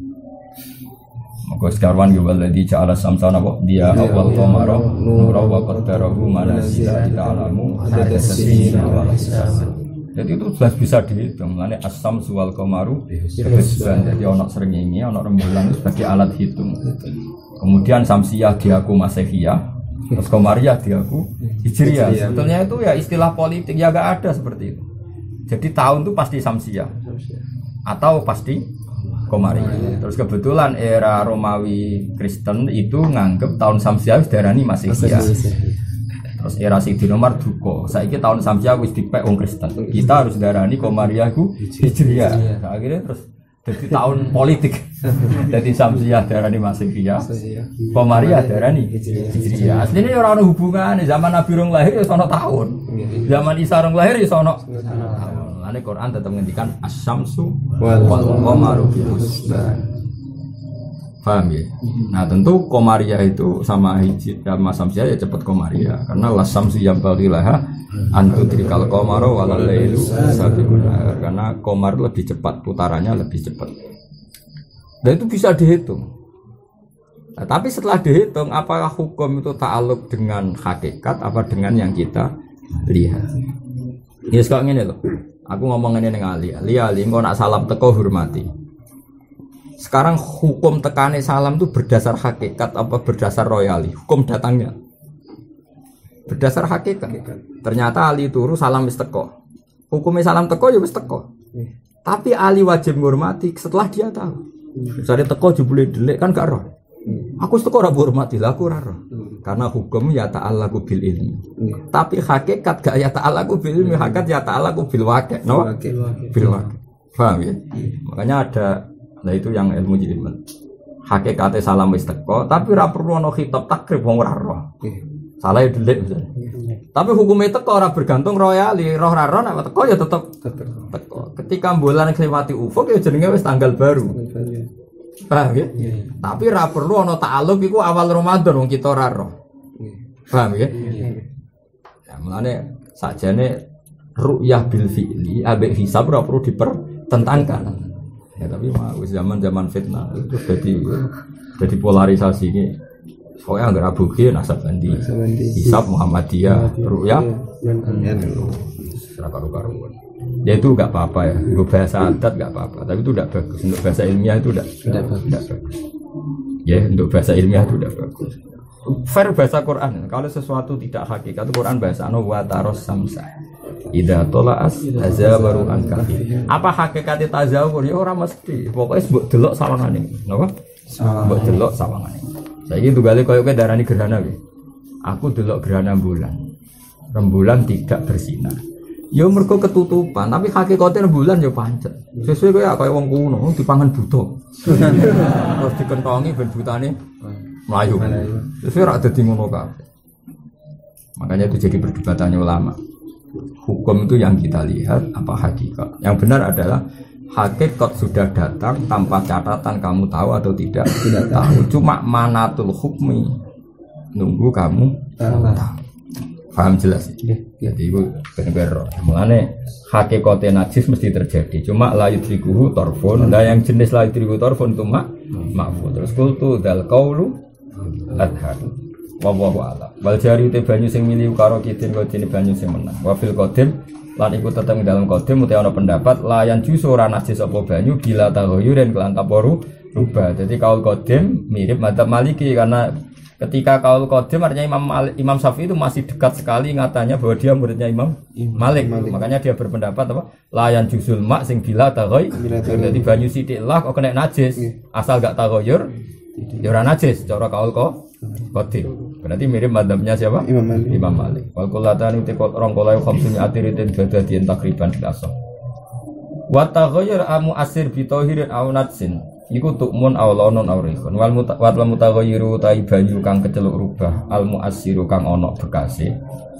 Maka sekarwan juga di ja'ala samsana wa dia awal qamara nura wa qaddarahu manazila ila alamu ada sesina wal hisab. Jadi itu jelas bisa dihitung. Mulane as-samsu wal qamaru hisban. Jadi ono srengenge, ono rembulan sebagai alat hitung. Kemudian samsiah diaku masehiyah. Terus Komariah diaku Hijriah. Sebetulnya itu ya istilah politik ya gak ada seperti itu. Jadi tahun itu pasti Samsiah atau pasti Komariah. Terus kebetulan era Romawi Kristen itu nganggep tahun Samsiah diarani Masihiyah. Terus era Sayyidina Umar duka. Saiki tahun Samsiah wis dipek wong Kristen. Kita harus diarani Komariah ku Hijriah. Akhirnya terus jadi tahun politik. Jadi Samsiah darani Masihiyah, Komariah darani Hijriah. Aslinya orang hubungan zaman Nabi rong lahir ya sono tahun. Zaman Isa rong lahir ya sono tahun. Lane Quran tetap ngendikan asyamsu wal qamaru bihusban. Paham ya? Nah tentu Komariah itu sama Hijriah sama Samsiah ya cepat Komariah karena la samsu yang bagilaha antudrikal qamaru wal lailu sabiqun nahar karena qamar lebih cepat putarannya lebih cepat. Dan itu bisa dihitung. Nah, tapi setelah dihitung apakah hukum itu ta'aluk dengan hakikat apa dengan yang kita lihat? Ya sekarang ini loh. Aku ngomong ini dengan Ali engko nak salam teko hormati. Sekarang hukum tekane salam itu berdasar hakikat apa berdasar royali? Hukum datangnya berdasar hakikat. Ternyata Ali turu salam wis teko. Hukumnya salam teko ya wis teko. Tapi Ali wajib menghormati setelah dia tahu. Misalnya teko jebule delik kan gak roh. Aku teko ora hormati lah aku ora roh. Karena hukum ya ta'allaqu bil ilmi. Tapi hakikat gak ya ta'allaqu bil ilmi, hakikat ya ta'allaqu bil waqi'. No? Bil waqi'. Paham ya? Makanya ada nah itu yang ilmu jilid. Hakikate salam wis teko, tapi ora perlu ana khitab takrib wong ora roh. Salah delik misalnya. Tapi hukumnya teko ora bergantung royali, roh ora roh nek teko ya tetep teko. Ketika bulan ngliwati ufuk ya jenenge wis tanggal baru. Paham ya? Tapi ora perlu ana ta'alluq iku awal Ramadan wong kita ora roh. Paham ya? Ya mulane sakjane ru'yah bil fi'li ambek hisab ora perlu dipertentangkan. Ya tapi mah zaman fitnah itu jadi polarisasi ini. Soalnya enggak Abuki nasab bandi. Hisab Muhammadiyah, ru'yah karu-karuan. Ya itu enggak apa-apa ya. Untuk bahasa adat enggak apa-apa, tapi itu enggak bagus. Untuk bahasa ilmiah itu enggak bagus. Ya, untuk bahasa ilmiah itu enggak bagus. Fair bahasa Quran. Kalau sesuatu tidak hakikat, Quran bahasa wa taros samsa. Idza tola'as tazawaru an kafi. Apa hakikate tazawur ya ora mesti. Pokoke mbok delok sawangane. Napa? Mbok delok sawangane. Saiki tunggale koyo darani gerhana kuwi. Aku delok gerhana bulan. Rembulan tidak bersinar. Ya mergo ketutupan, tapi hakikate rembulan ya pancet. Sesuai kaya wong kuno dipangan buta. Terus dikentongi ben butane mlayu. Sesuai ora dadi ngono kabeh. Makanya itu jadi perdebatannya ulama. Hukum itu yang kita lihat apa hakikat. Yang benar adalah hakikat sudah datang tanpa catatan kamu tahu atau tidak tahu. Cuma manatul hukmi nunggu kamu tahu. Paham jelas? Jadi itu benar-benar. Mulane hakikatnya najis mesti terjadi. Cuma la yudrikuhu torfun. Lah yang jenis la yudrikuhu torfun itu ma'fu. Terus kultu dal qaulu adhar. Wallahu a'lam. Wal jari te banyu sing miliu karo kidin kodine banyu sing menang. Wa fil qadim lan iku tetep dalam qadim utawa ana pendapat layan jusu ora najis apa banyu bila taghayurin kelan taporu rubah. Jadi kaul qadim mirip madzhab Maliki karena ketika kaul qadim artinya Imam Syafi'i itu masih dekat sekali ngatanya bahwa dia muridnya Imam Malik. Makanya dia berpendapat apa? Layan jusul mak sing bila taghayur. Jadi banyu sithik lah kok kena najis. Asal gak taghayur ya ora najis cara kaul qadim. Berarti mirip madzhabnya siapa? Imam Malik. Wal qullatan uti rong kolai khamsunya atiritin badadien takriban biasa. Wa taghayyur amu asir bi tahirin aw natsin. Iku tukmun aw launun aw rihun. Wal mutaghayyiru tai banyu kang keceluk rubah al muassiru kang ana bekase.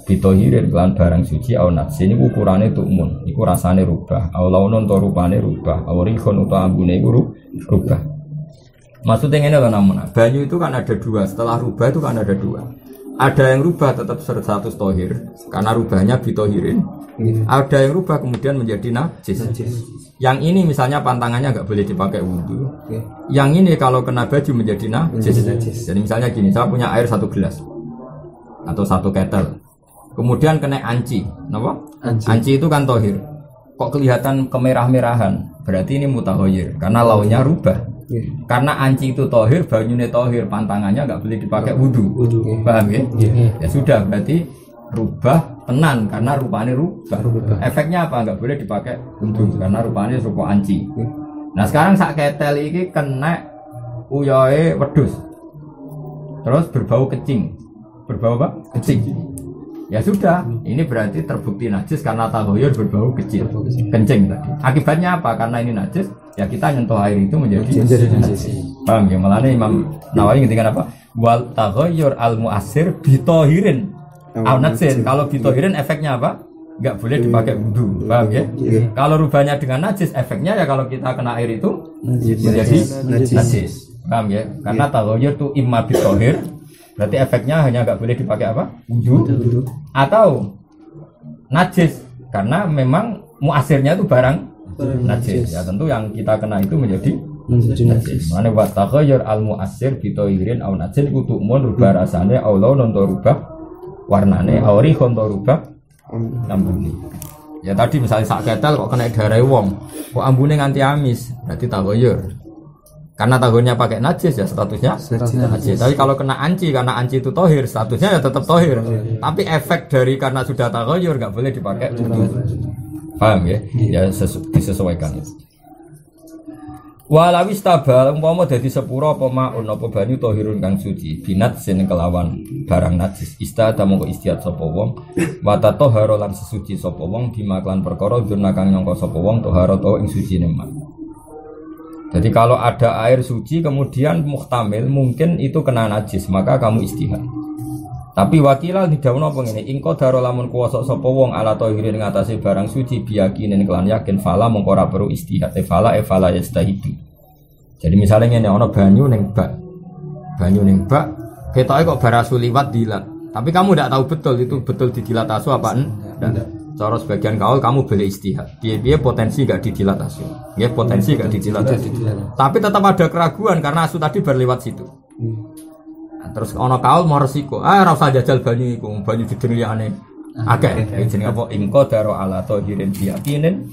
Bi tahirin lan barang suci aw natsin iku ukurane tukmun. Iku rasane rubah. Aw launun to rupane rubah. Aw rihun utawa ambune iku rubah. Maksudnya ini loh namun banyu itu kan ada dua. Setelah rubah itu kan ada dua. Ada yang rubah tetap 100 tohir karena rubahnya bitohirin. Ada yang rubah kemudian menjadi najis. Yang ini misalnya pantangannya nggak boleh dipakai wudhu. Yang ini kalau kena baju menjadi najis. Jadi misalnya gini, saya punya air 1 gelas atau 1 ketel. Kemudian kena anci. Kenapa? Anci itu kan tohir. Kok kelihatan kemerah-merahan? Berarti ini mutahoyir karena launya rubah. Karena anci itu tohir, banyune tohir, pantangannya nggak boleh dipakai wudu. Paham ya? Ya sudah, berarti rubah tenan karena rupanya rubah. Efeknya apa? Nggak boleh dipakai wudu karena rupanya rupa anci. Nah sekarang sak ketel ini kena uyoe wedhus. Terus berbau kecing. Berbau apa? Kecing. Ya sudah, ini berarti terbukti najis karena tagoyur berbau kecil, kencing tadi. Akibatnya apa? Karena ini najis, ya kita nyentuh air itu menjadi najis. Paham ya? Malah Imam Nawawi ngendikan apa? Wal tagoyur al muasir bitohirin al najis. Kalau bitohirin efeknya apa? Nggak boleh dipakai wudu. Paham ya? Kalau rubahnya dengan najis, efeknya ya kalau kita kena air itu menjadi najis. Paham ya? Karena tagoyur itu imma bitohir. Berarti efeknya hanya nggak boleh dipakai apa? Wudu atau najis karena memang muasirnya itu barang najis. Ya tentu yang kita kena itu menjadi najis. Mane wa taghayyur al muasir bi tayyirin aw najis kudu mun rubah rasane aw laun untuk rubah warnane aw rihun untuk rubah ambune. Ya tadi misalnya sak ketel kok kena darah wong, kok ambune nganti amis, berarti taghayyur. Karena tagonya pakai najis ya statusnya najis. Tapi kalau kena anci karena anci itu tohir statusnya ya tetap tohir. Tapi efek dari karena sudah tagoyur nggak boleh dipakai wudu. Paham ya? Ya disesuaikan. Walawis tabal umpama dadi sepura apa maun apa banyu tohirun kang suci binat sin kelawan barang najis istada mongko istiad sapa wong wa tatahara lan sesuci sapa wong bima klan perkara durna kang nyangka sapa wong tahara to ing sucine man. Jadi kalau ada air suci kemudian muhtamil mungkin itu kena najis maka kamu istihad. Tapi wakilal didhawuhna apa ngene ingko daro lamun kuwasa sapa wong ala tahirin ngatasi barang suci biyakinen kelan yakin fala mongko ora perlu istihad fala yastahidu. Jadi misalnya ngene ana banyu ning bak. Banyu ning bak ketoke kok barasu liwat dilat. Tapi kamu tidak tahu betul itu betul didilat asu apa enggak. Cara sebagian kamu boleh istihad. Dia potensi gak didilat asu. Ya potensi gak didilat asu. Tapi tetap ada keraguan karena asu tadi berlewat situ. Nah, terus ono kaul mau resiko. Ora usah jajal banyu iku, banyu didengliane. Akeh. Jenenge apa? Ingko daro ala tahirin biyakinin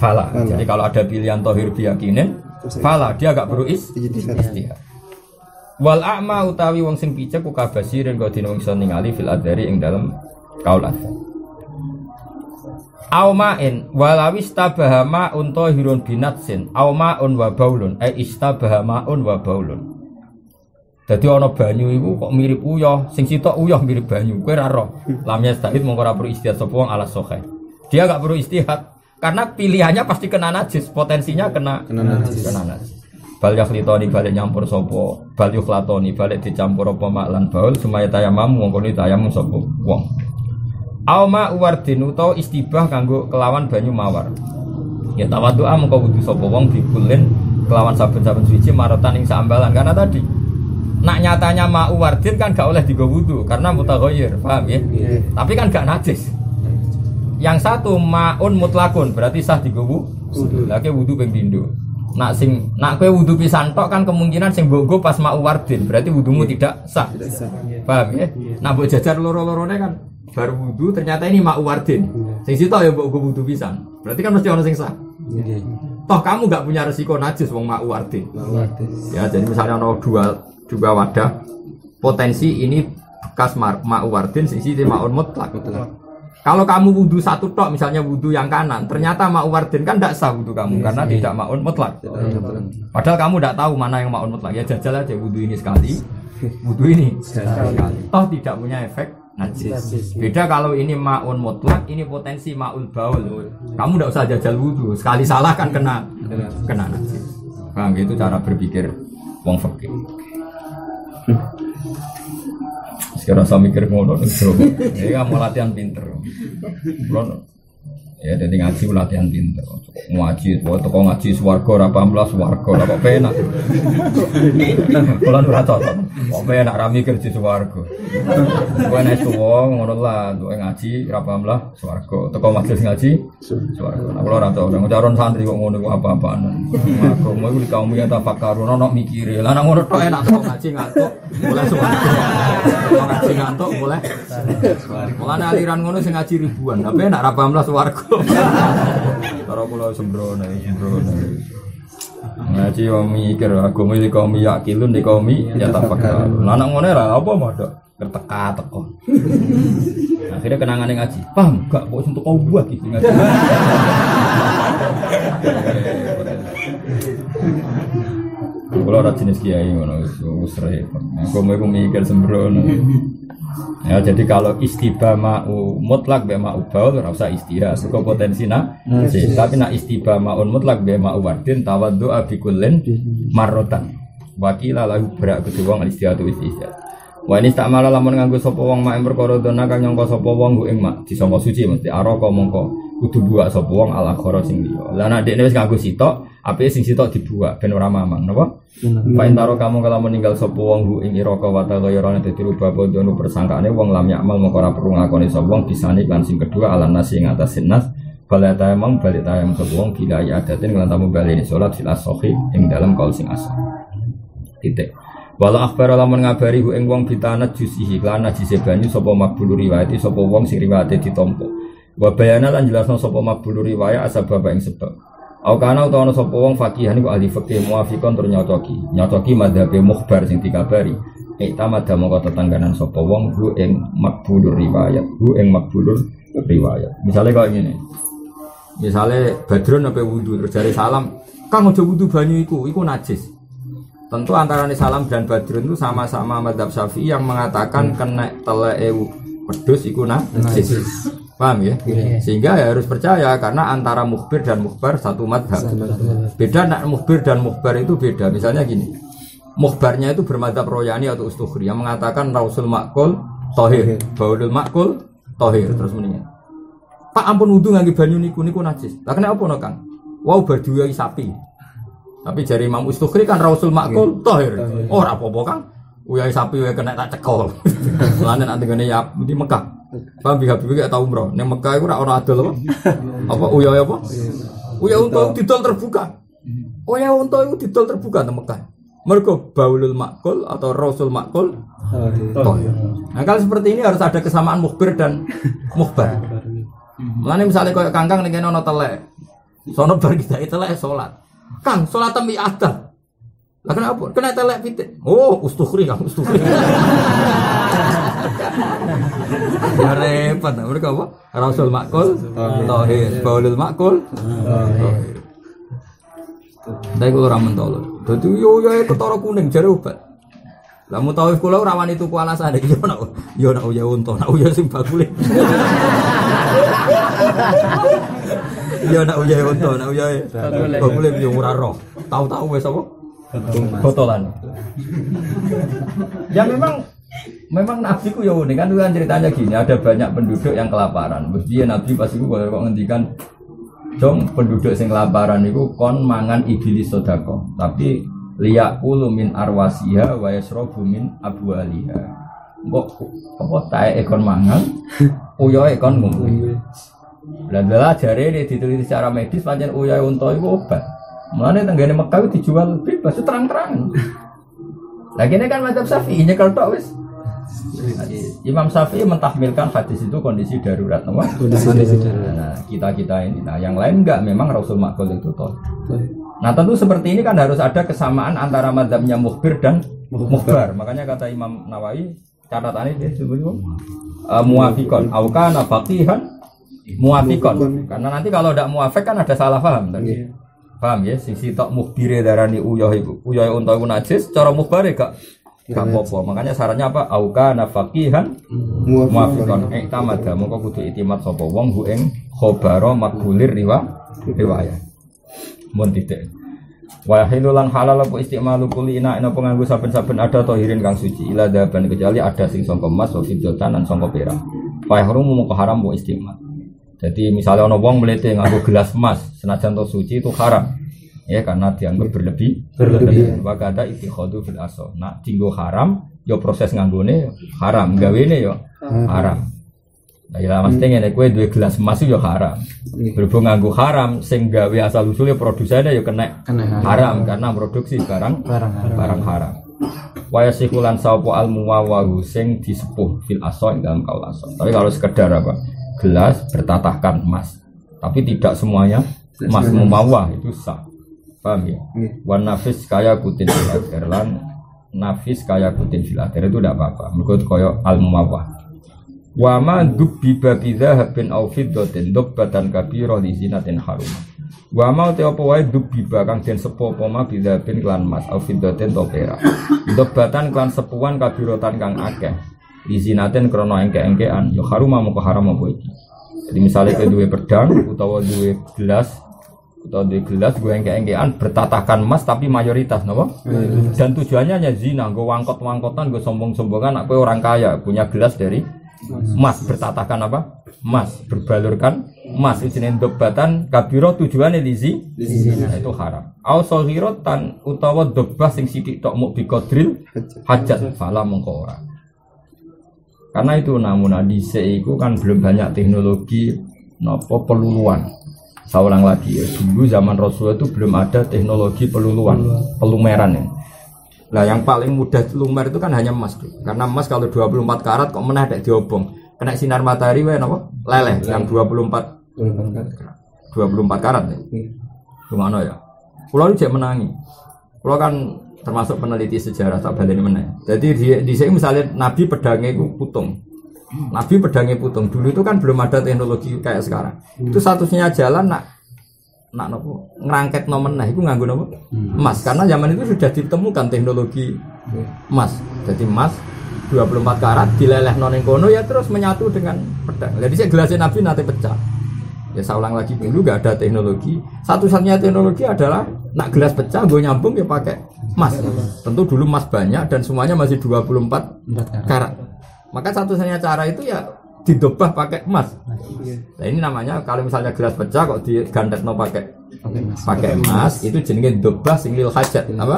fala. Jadi kalau ada pilihan tahir biyakinin fala, dia gak perlu istihad. Wal a'ma utawi wong sing picek ku kabasirin kok dina wong iso ningali fil adhari ing dalem kaul adhar. Auma'in walawis tabahama unta hirun binatsin auma'un wa baulun istabahamaun wa baulun. Dadi ana banyu iku kok mirip uyah, sing sitok uyah mirip banyu. Kowe ora roh. Lam yastahid mongko ora perlu istihad sapa wong ala sahih. Dia enggak perlu istihad karena pilihannya pasti kena najis, potensinya kena najis. Bal yakhlitoni balik nyampur sapa, bal yuklatoni balik dicampur apa maklan baul sumaya tayamam mongko tayamum sapa wong. Auma uwardin utawa istibah kanggo kelawan banyu mawar. Ya tawadhu'a mengko wudu sapa wong bikulin kelawan saben-saben suci marotan ing saambalan karena tadi nak nyatanya ma uwardin kan gak oleh digo wudu karena mutaghayyir, paham ya? Tapi kan gak najis. Yang satu maun mutlakun berarti sah digo wudu. Lagi wudu ping pindho. Nak kowe wudu pisan tok kan kemungkinan sing mbok pas ma uwardin berarti wudumu tidak sah. Paham ya? Nak mbok jajar loro-lorone kan baru wudu ternyata ini mak wardin. Sing sitok ya mbok wudu pisan. Berarti kan mesti ono sing sah. Toh kamu enggak punya resiko najis wong mak wardin. Ya jadi misalnya ono dua wadah potensi ini bekas mak wardin sisi maun mutlak. Kalau kamu wudu satu tok misalnya wudu yang kanan ternyata mak wardin kan enggak sah wudu kamu karena tidak maun mutlak. Padahal kamu enggak tahu mana yang maun mutlak. Ya jajal aja wudu ini sekali. Wudu ini sekali. Toh tidak punya efek najis. Beda kalau ini maun mutlak, ini potensi maul baul. Kamu tidak usah jajal wudu, sekali salah kan kena najis. Paham gitu cara berpikir wong fikih. Sekarang saya mikir ngono terus. Ya kamu latihan pinter. Ya jadi ngaji latihan pinter. Ngaji, kok ngaji swarga ora paham lah swarga, ora kok penak. Kulo ora cocok. Kok penak ra mikir di swarga. Kowe nek tuwa ngono lah, ngaji ora paham lah swarga. Teko majelis ngaji swarga. Nah kulo ora cocok. Ngajaron santri kok ngono kok apa-apaan. Aku mau iku kaum ya tafakkarun ono mikire. Lah nek ngono tok enak kok ngaji ngantuk mulai swarga. Ngaji ngantuk mulai swarga. Mulane aliran ngono sing ngaji ribuan, tapi nek ra paham lah swarga. Karo kula sembrono. Ngaji wong mikir agama iki kaum yakilun di kaum ya tafakkur. Lah anak ngene ra apa modok terteka-teko. Akhirnya kenangan ngaji. Paham gak kok untuk kau buat gitu ngaji. Kalau ada jenis kiai ngono wis repot. Aku mau mikir sembrono. Ya jadi kalau istibama'u mutlak be ma'u baul ora usah istihad, suka potensina. Tapi nak istibama'un mutlak be ma'u wardin tawaddu'a bi kullin marratan. Wakila lahu berak kedua wong istihadu istihad. Wa ini tak malah lamun nganggo sapa wong mak perkara dona kang nyangka sapa wong ing mak disangka suci mesti araka mongko kudu buak sapa wong ala akhara sing liya. Lah nek dekne wis nganggo sitok, apike sing sitok dibuak ben ora mamang, napa? Pain taro kamu kalau meninggal sapa wong ing iraka wa ta ghayrane dadi rubah bodono persangkaane wong lam yakmal mongko ora perlu ngakoni sapa wong disane lan sing kedua alan nasi ing atas sinas balata emang balita yang sapa wong bila ya adatin lan tamu baleni salat fil asohi ing dalam kaul sing asah. Titik. Walau akhbar lamun ngabari hu ing wong bitanat jusihi lan najise banyu sapa makbul riwayat sapa wong sing riwayate ditampa. Wa bayana lan jelasno sapa makbul riwayat asbab ing sebab. Au kana utawa sapa wong faqihan iku ahli fikih muafiqon tur nyocoki madzhabe mukhbar sing dikabari. Tamada mongko tetangganan sapa wong hu ing makbul riwayat, Misale kaya ngene. Misale Badrun apa wudu terus jare salam, "Kang aja wudu banyu iku najis." Tentu antara Salam dan Badrun itu sama-sama mazhab Syafi'i yang mengatakan kena teleke wedhus iku najis. Paham ya? Sehingga ya harus percaya karena antara mukhbir dan mukhbar satu mazhab. Beda nak mukhbir dan mukhbar itu beda. Misalnya gini. Mukhbarnya itu bermadzhab Royani atau Ustukhri yang mengatakan rausul makul tahir, baulul makul tahir terus mendingan. Pak ampun wudu nganggo banyu niku najis. Lah kenapa ono Kang? Wau baduai sapi. Tapi jari Imam Ustukhri kan rausul makul tahir. Oh ora apa-apa Kang. Uyai sapi wae kena tak cekol. Lan nek ngene ya di Mekah. Paham Habib gak tau umroh. Ning Mekah iku ora ana adol apa? Apa uyai apa? Uyai unta didol terbuka. Uyai unta iku didol terbuka nang Mekah. Mergo baulul makul atau rausul makul tahir. Nah kalau seperti ini harus ada kesamaan mukhbir dan mukhbar. Mulane misale koyo kangkang ning kene ana telek. Sono bar kita telek salat. Kang, sholat tembi adat. Lah kenapa? Kena telek pitik. Oh, Ustukhri Kang, Ustukhri. Repot, mereka apa? Rausul makul, tahir, baulul makul, tahir. Tapi kalau orang mentolong, jadi yo ketara kuning jare obat. Lah mutawif kula ora wani tuku alasane iki yo nak uya unta, nak uya sing bakule. Yo nak uya unta, nak uya bakule yo ora roh. Tahu-tahu wis apa? Botolan. Ya memang Nabi ku ya unik kan ceritanya gini, ada banyak penduduk yang kelaparan. Mesti Nabi pas iku kok ngendikan jong penduduk sing kelaparan iku kon mangan iblis sedekah, tapi liyaqulu min arwasiha wa yasrabu min abwaliha. Mbok apa tae ekon mangan, uyoe kon ngombe. Lah jare diteliti secara medis pancen uyoe unta iku obat. Mulane tenggene Mekah dijual bebas terang-terangan. Lah kene kan mazhab Syafi'i nyekel tok wis. Imam Syafi'i mentahmilkan hadis itu kondisi darurat, kondisi darurat. Nah, kita ini, yang lain enggak, memang Rasul Makul itu toh. Nah, tentu seperti ini kan harus ada kesamaan antara mazhabnya mukhbir dan mukhbar. Makanya kata Imam Nawawi, catatannya dia sebutnya muafiqon, au kana faqihan muafiqon. Karena nanti kalau tidak muafiq kan ada salah paham tadi. Paham ya? Sisi tok mukhbire darani uyah unta iku najis, cara mukhbare gak apa-apa. Makanya syaratnya apa? Auka nafaqihan muafiqan iktamada. Moko kudu itimat sapa wong hu ing khabara makbulir riwayat. Mun titik. Wa hilulan halal apa istimalu kulli ina penganggo saben-saben ada tahirin kang suci. Ila daban kecuali ada sing sangka emas wa fidatan lan sangka perak. Fa harum moko haram wa istimal. Jadi misalnya ana wong mlete nganggo gelas emas senajan to suci itu haram. Ya karena dianggap berlebih. Wakada ittikhadu fil asal. Nah, dinggo haram, yo proses nganggone haram, gawene yo haram. Lah ya mesti ngene kowe duwe gelas emas yo haram. Berhubung nganggo haram sing gawe asal usule produsene yo kena haram karena produksi barang haram. Wa yasikulan sapa al muwawahu sing disepuh fil asal dalam kaul asal. Tapi kalau sekedar apa? Gelas bertatahkan emas. Tapi tidak semuanya emas mumawah itu sah. Paham ya? Wan nafis kaya kutin fil akhir lan nafis kaya kutin fil akhir itu tidak apa-apa. Mergo koyo al mumawah. Wa ma dubbi babidha bin au fiddatin dubbatan kabira li zinatin harum. Wa ma te apa wae dubbi kang den sepo apa ma bidha bin klan mas au fiddatin to perak. Dubbatan klan sepuan kabiratan kang akeh. Li zinatin krana engke-engkean ya harum moko haram apa iki. Jadi misalnya ke duwe pedang utawa duwe gelas gue engke-engkean bertatakan emas tapi mayoritas napa? Dan tujuannya hanya zina, gue wangkot-wangkotan, gue sombong-sombongan aku orang kaya punya gelas dari emas bertatakan apa? Emas berbalurkan emas jenenge dobatan kabiro tujuannya lizi itu haram. Au saghiratan utawa dobah sing sithik tok muk biqadril hajat fala mongko ora. Karena itu namun dhisik iku kan belum banyak teknologi napa peluluan. Saya ulang lagi ya, dulu zaman Rasulullah itu belum ada teknologi peluluan, pelumeran ya. Nah yang paling mudah lumer itu kan hanya emas tuh. Karena emas kalau 24 karat kok meneh dek diobong. Kena sinar matahari wae napa? Leleh yang 24 karat ya. Gimana ya? Kulo jek menangi. Kulo kan termasuk peneliti sejarah tak baleni meneh. Jadi di sini misalnya Nabi pedangnya itu putung. Nabi pedangnya putung. Dulu itu kan belum ada teknologi kayak sekarang. Itu satu-satunya jalan nak nopo ngerangket meneh itu nganggo nopo? Emas. Karena zaman itu sudah ditemukan teknologi emas. Jadi emas 24 karat dilelehno ning kono ya terus menyatu dengan pedang. Jadi saya gelasnya Nabi nanti pecah. Ya saya ulang lagi dulu gak ada teknologi. Satu-satunya teknologi adalah nak gelas pecah gue nyambung ya pakai emas. Tentu dulu emas banyak dan semuanya masih 24 karat. Maka satu-satunya cara itu ya didobah pakai emas. Nah ini namanya kalau misalnya gelas pecah kok digandetno pakai emas itu jenenge dobah sing lil hajat apa?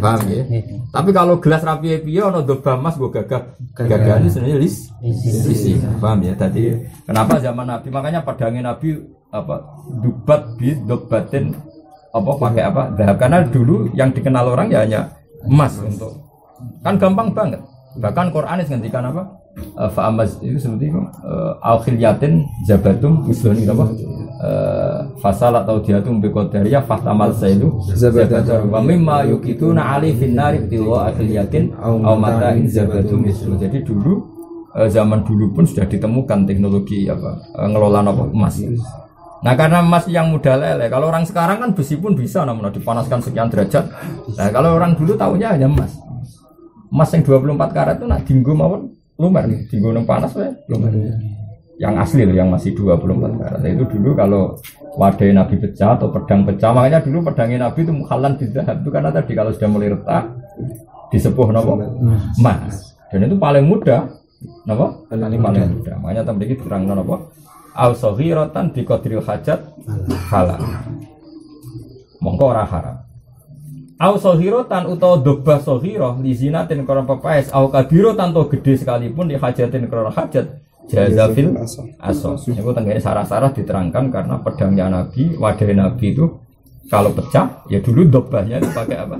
Paham ya? Tapi kalau gelas rapi piye ono dobah emas gue gagah ini sebenarnya lisi. Paham ya? Tadi kenapa zaman Nabi makanya pedangnya Nabi apa? Dubat bi dobatin apa pakai apa? Dahab karena dulu yang dikenal orang ya hanya emas untuk kan gampang banget. Bahkan Quran ngendikan apa? Fa'amaz itu seperti itu al-khilyatin zabatum mislun itu apa? Fasal atau diatum biqadariyah fahtamal saidu zabatum wa mimma yuqituna ali finnari tilwa al-khilyatin aw mata'in zabatum mislun. Jadi dulu zaman dulu pun sudah ditemukan teknologi apa ngelola apa emas. Nah karena emas yang mudah leleh, kalau orang sekarang kan besi pun bisa namun dipanaskan sekian derajat. Nah kalau orang dulu tahunya hanya emas. Emas yang 24 karat itu nak dinggo mawon lumer nih, dinggo nang panas wae lumer. Yang asli loh yang masih 24 karat. Nah, itu dulu kalau wadah Nabi pecah atau pedang pecah, makanya dulu pedangnya Nabi itu mukhalan bidzahab itu karena tadi kalau sudah mulai retak disepuh napa? Emas. Dan itu paling mudah. Napa? Paling mudah. Makanya tadi iki diterangno napa? Au saghiratan bi qadril hajat halal. Mongko ora haram. Au sohirotan utawa dobah sohiroh li zinatin korang pepaes au kabirotan to gede sekalipun di hajatin korang hajat jazafil asos. Ini tenggane sarah-sarah diterangkan karena pedangnya Nabi, wadah Nabi itu kalau pecah ya dulu dobahnya dipakai apa?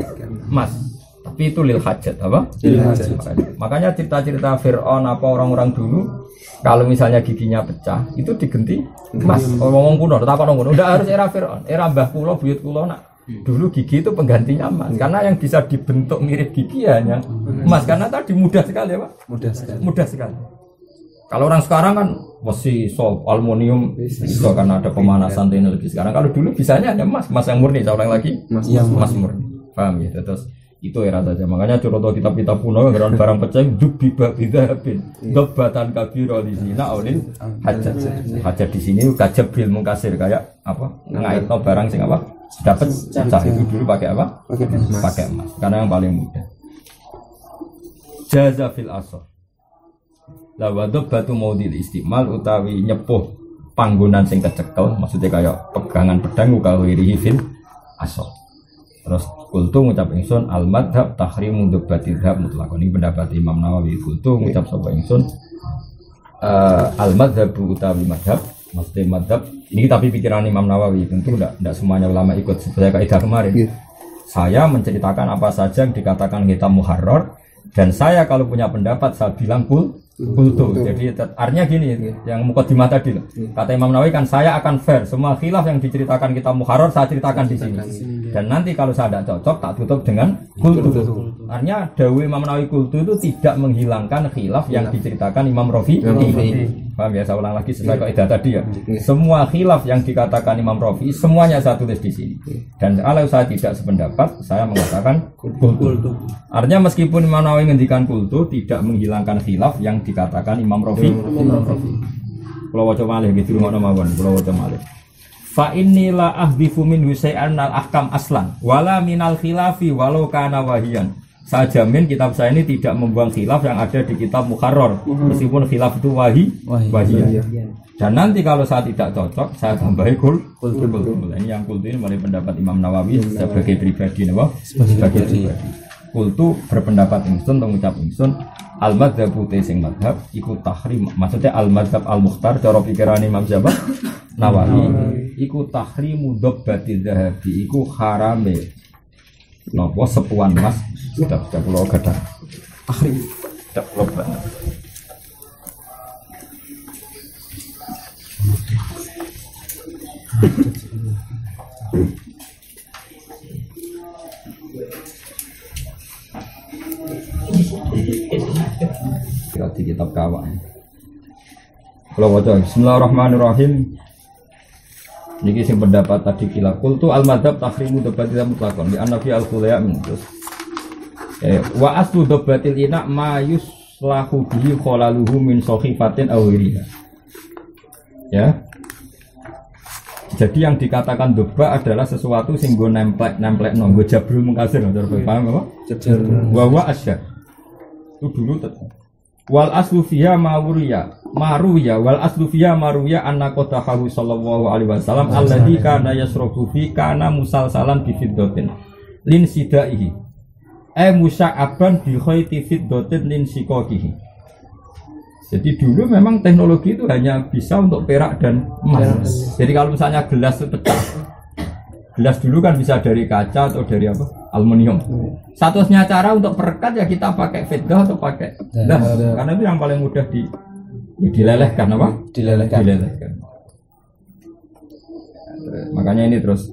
Emas. Tapi itu lil hajat apa? Lil hajat. Makanya cerita-cerita Fir'aun apa orang-orang dulu kalau misalnya giginya pecah itu digenti emas. Ngomong kuno, tetap orang kuno. Udah harus era Fir'aun, era Mbah Kulo, buyut Kulo nak. Dulu gigi itu penggantinya emas karena yang bisa dibentuk mirip gigi hanya emas karena tadi mudah sekali Pak. Mudah sekali. Kalau orang sekarang kan masih aluminium bisa karena ada pemanasan teknologi sekarang. Kalau dulu bisanya hanya emas yang murni. Saya ulang lagi emas murni. Paham ya? Terus itu era saja. Makanya contoh kitab-kitab kuno yang barang pecah dub bibabidabin dobatan kabiro di sini olin hajat di sini kajab bil mungkasir kayak apa ngaitno barang sing apa dapat pecah itu dulu pakai apa? Pakai emas. Karena yang paling mudah. Jaza fil asor. La wadab batu maudil istimal utawi nyepuh panggonan sing kecekel, maksudnya kayak pegangan pedang ukawirihi fil asor. Terus kultu ngucap ingsun al madhab tahrimu dobbatil dhab mutlaqan. Ini pendapat Imam Nawawi. Kultu ngucap sapa ingsun al madhab utawi madhab. Maksudnya madhab ini tapi pikiran Imam Nawawi tentu tidak semuanya ulama ikut seperti kaidah kemarin. Saya menceritakan apa saja yang dikatakan kita muharrar dan saya kalau punya pendapat saya bilang kultu. Jadi artinya gini, yang mukadimah tadi loh. Kata Imam Nawawi kan saya akan fair. Semua khilaf yang diceritakan kita muharrar saya ceritakan di sini. Dan nanti kalau saya tidak cocok tak tutup dengan kultu. Artinya dawuh Imam Nawawi kultu itu tidak menghilangkan khilaf yang diceritakan Imam Rafi'i. Paham ya? Saya ulang lagi sesuai kaidah tadi ya. Semua khilaf yang dikatakan Imam Rafi'i semuanya saya tulis di sini. Dan kalau saya tidak sependapat, saya mengatakan kultu. Artinya meskipun Imam Nawawi ngendikan kultu tidak menghilangkan khilaf yang dikatakan Imam Rafi'i. Kalau waca malih gitu ngono mawon, kalau waca malih. Fa inni la ahdifu min husai'an al ahkam aslan wala minal khilafi walau kana wahiyan. Saya jamin kitab saya ini tidak membuang khilaf yang ada di kitab Muharrar meskipun khilaf itu wahiyah. Dan nanti kalau saya tidak cocok, saya tambahi kultu. Ini yang kultu ini mulai pendapat Imam Nawawi sebagai pribadi, sebagai pribadi. Kultu berpendapat ingsun, mengucap ingsun, al-madzhabu sing madhab iku tahrim. Maksudnya al-madzhab al-mukhtar cara pikiran Imam Nawawi iku tahrimu dhabbati dzahabi iku harame. Napa sepuan mas sudah kula gadah. Tahrim tidak kula banget. Di kitab kawan. Kalau waca Bismillahirrahmanirrahim. Niki sing pendapat tadi kila qultu al-madzhab tahrimu dhabatil mutlaqan li anna fi al-khulaya min terus. Wa aslu dhabatil ina ma yuslahu bihi khalaluhu min sahifatin aw ghiriha. Ya. Jadi yang dikatakan doba adalah sesuatu sing go nemplek no go jabrul mungkasir paham apa? Wa asyad. Itu dulu wal aslu fiha maruya wal aslu fiha maruya anna qatahu sallallahu alaihi wasallam alladzi kana yasrabu fi kana musalsalan bi fiddatin lin sidaihi musa'aban bi khayti fiddatin lin siqaqihi. Jadi dulu memang teknologi itu hanya bisa untuk perak dan emas. Jadi kalau misalnya gelas pecah, gelas dulu kan bisa dari kaca atau dari apa? Aluminium. Satu-satunya cara untuk perekat ya kita pakai fiddah atau pakai das. Karena itu yang paling mudah dilelehkan apa? Dilelehkan. Makanya ini terus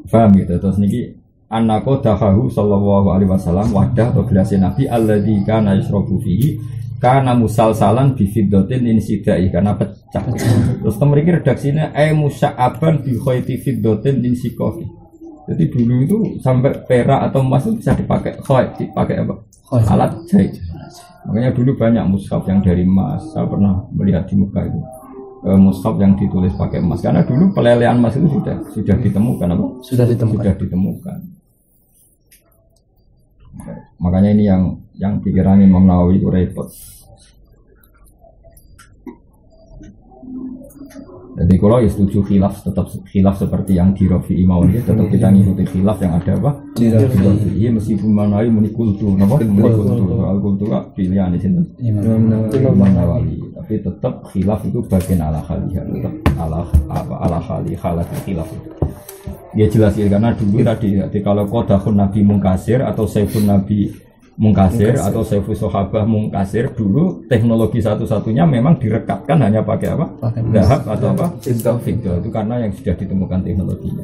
paham gitu. Terus niki anako dahahu sallallahu alaihi wasallam wadah atau gelasnya Nabi alladzi kana yasrabu fihi kana musalsalan bi fiddatin insidai karena pecah. Terus mriki redaksinya musa'aban bi khayti fiddatin insiqafi. Jadi dulu itu sampai perak atau emas itu bisa dipakai dipakai apa? Alat jahit. Makanya dulu banyak mushaf yang dari emas. Saya pernah melihat di Mekah itu. Mushaf yang ditulis pakai emas karena dulu pelelehan emas itu sudah ditemukan apa? Sudah ditemukan. Makanya ini yang pikiran Imam Nawawi itu repot. Jadi kalau ya setuju tetap khilaf seperti yang di Rafi'i mawon ya, tetap kita ngikuti khilaf yang ada apa? Di Rafi'i meskipun Imam Nawawi muni kultu, napa? Soal kultu kok pilihan di sini. Imam Nawawi, tapi tetap khilaf itu bagian ala khaliyah, tetap ala khaliyah khilaf. Dia jelas ya karena dulu tadi kalau qadahun Nabi mungkasir atau saifun Nabi mungkasir atau saifus sahabah mungkasir dulu teknologi satu-satunya memang direkatkan hanya pakai apa? Dahab atau apa? Fiddah itu karena yang sudah ditemukan teknologinya.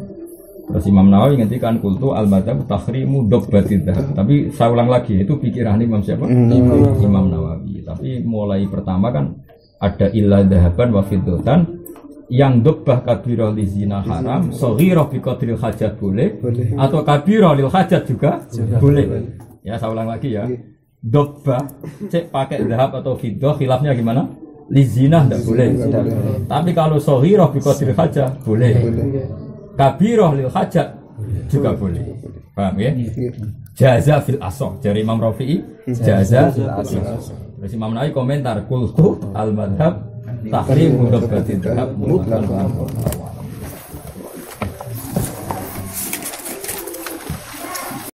Terus Imam Nawawi ngendikan kultu al-madzhab tahrimu dobbatid dahab. Tapi saya ulang lagi itu pikiran Imam siapa? Imam Nawawi. Tapi mulai pertama kan ada illa dahaban wa fiddatan yang dobbah kabirah li zina haram, shaghirah bi qadril hajat boleh atau kabirah lil hajat juga boleh. Ya saya ulang lagi ya. Dobbah cek pakai zahab atau fiddah khilafnya gimana? Li zina enggak boleh. Tapi kalau shaghirah bi qadril hajat boleh. Kabirah lil hajat juga boleh. Paham ya? Jaza fil asah dari Imam Rafi'i, jaza fil asah. Terus Imam Nawawi komentar kultu al-madhab tahrim mudabbatin dahab mutlaqan.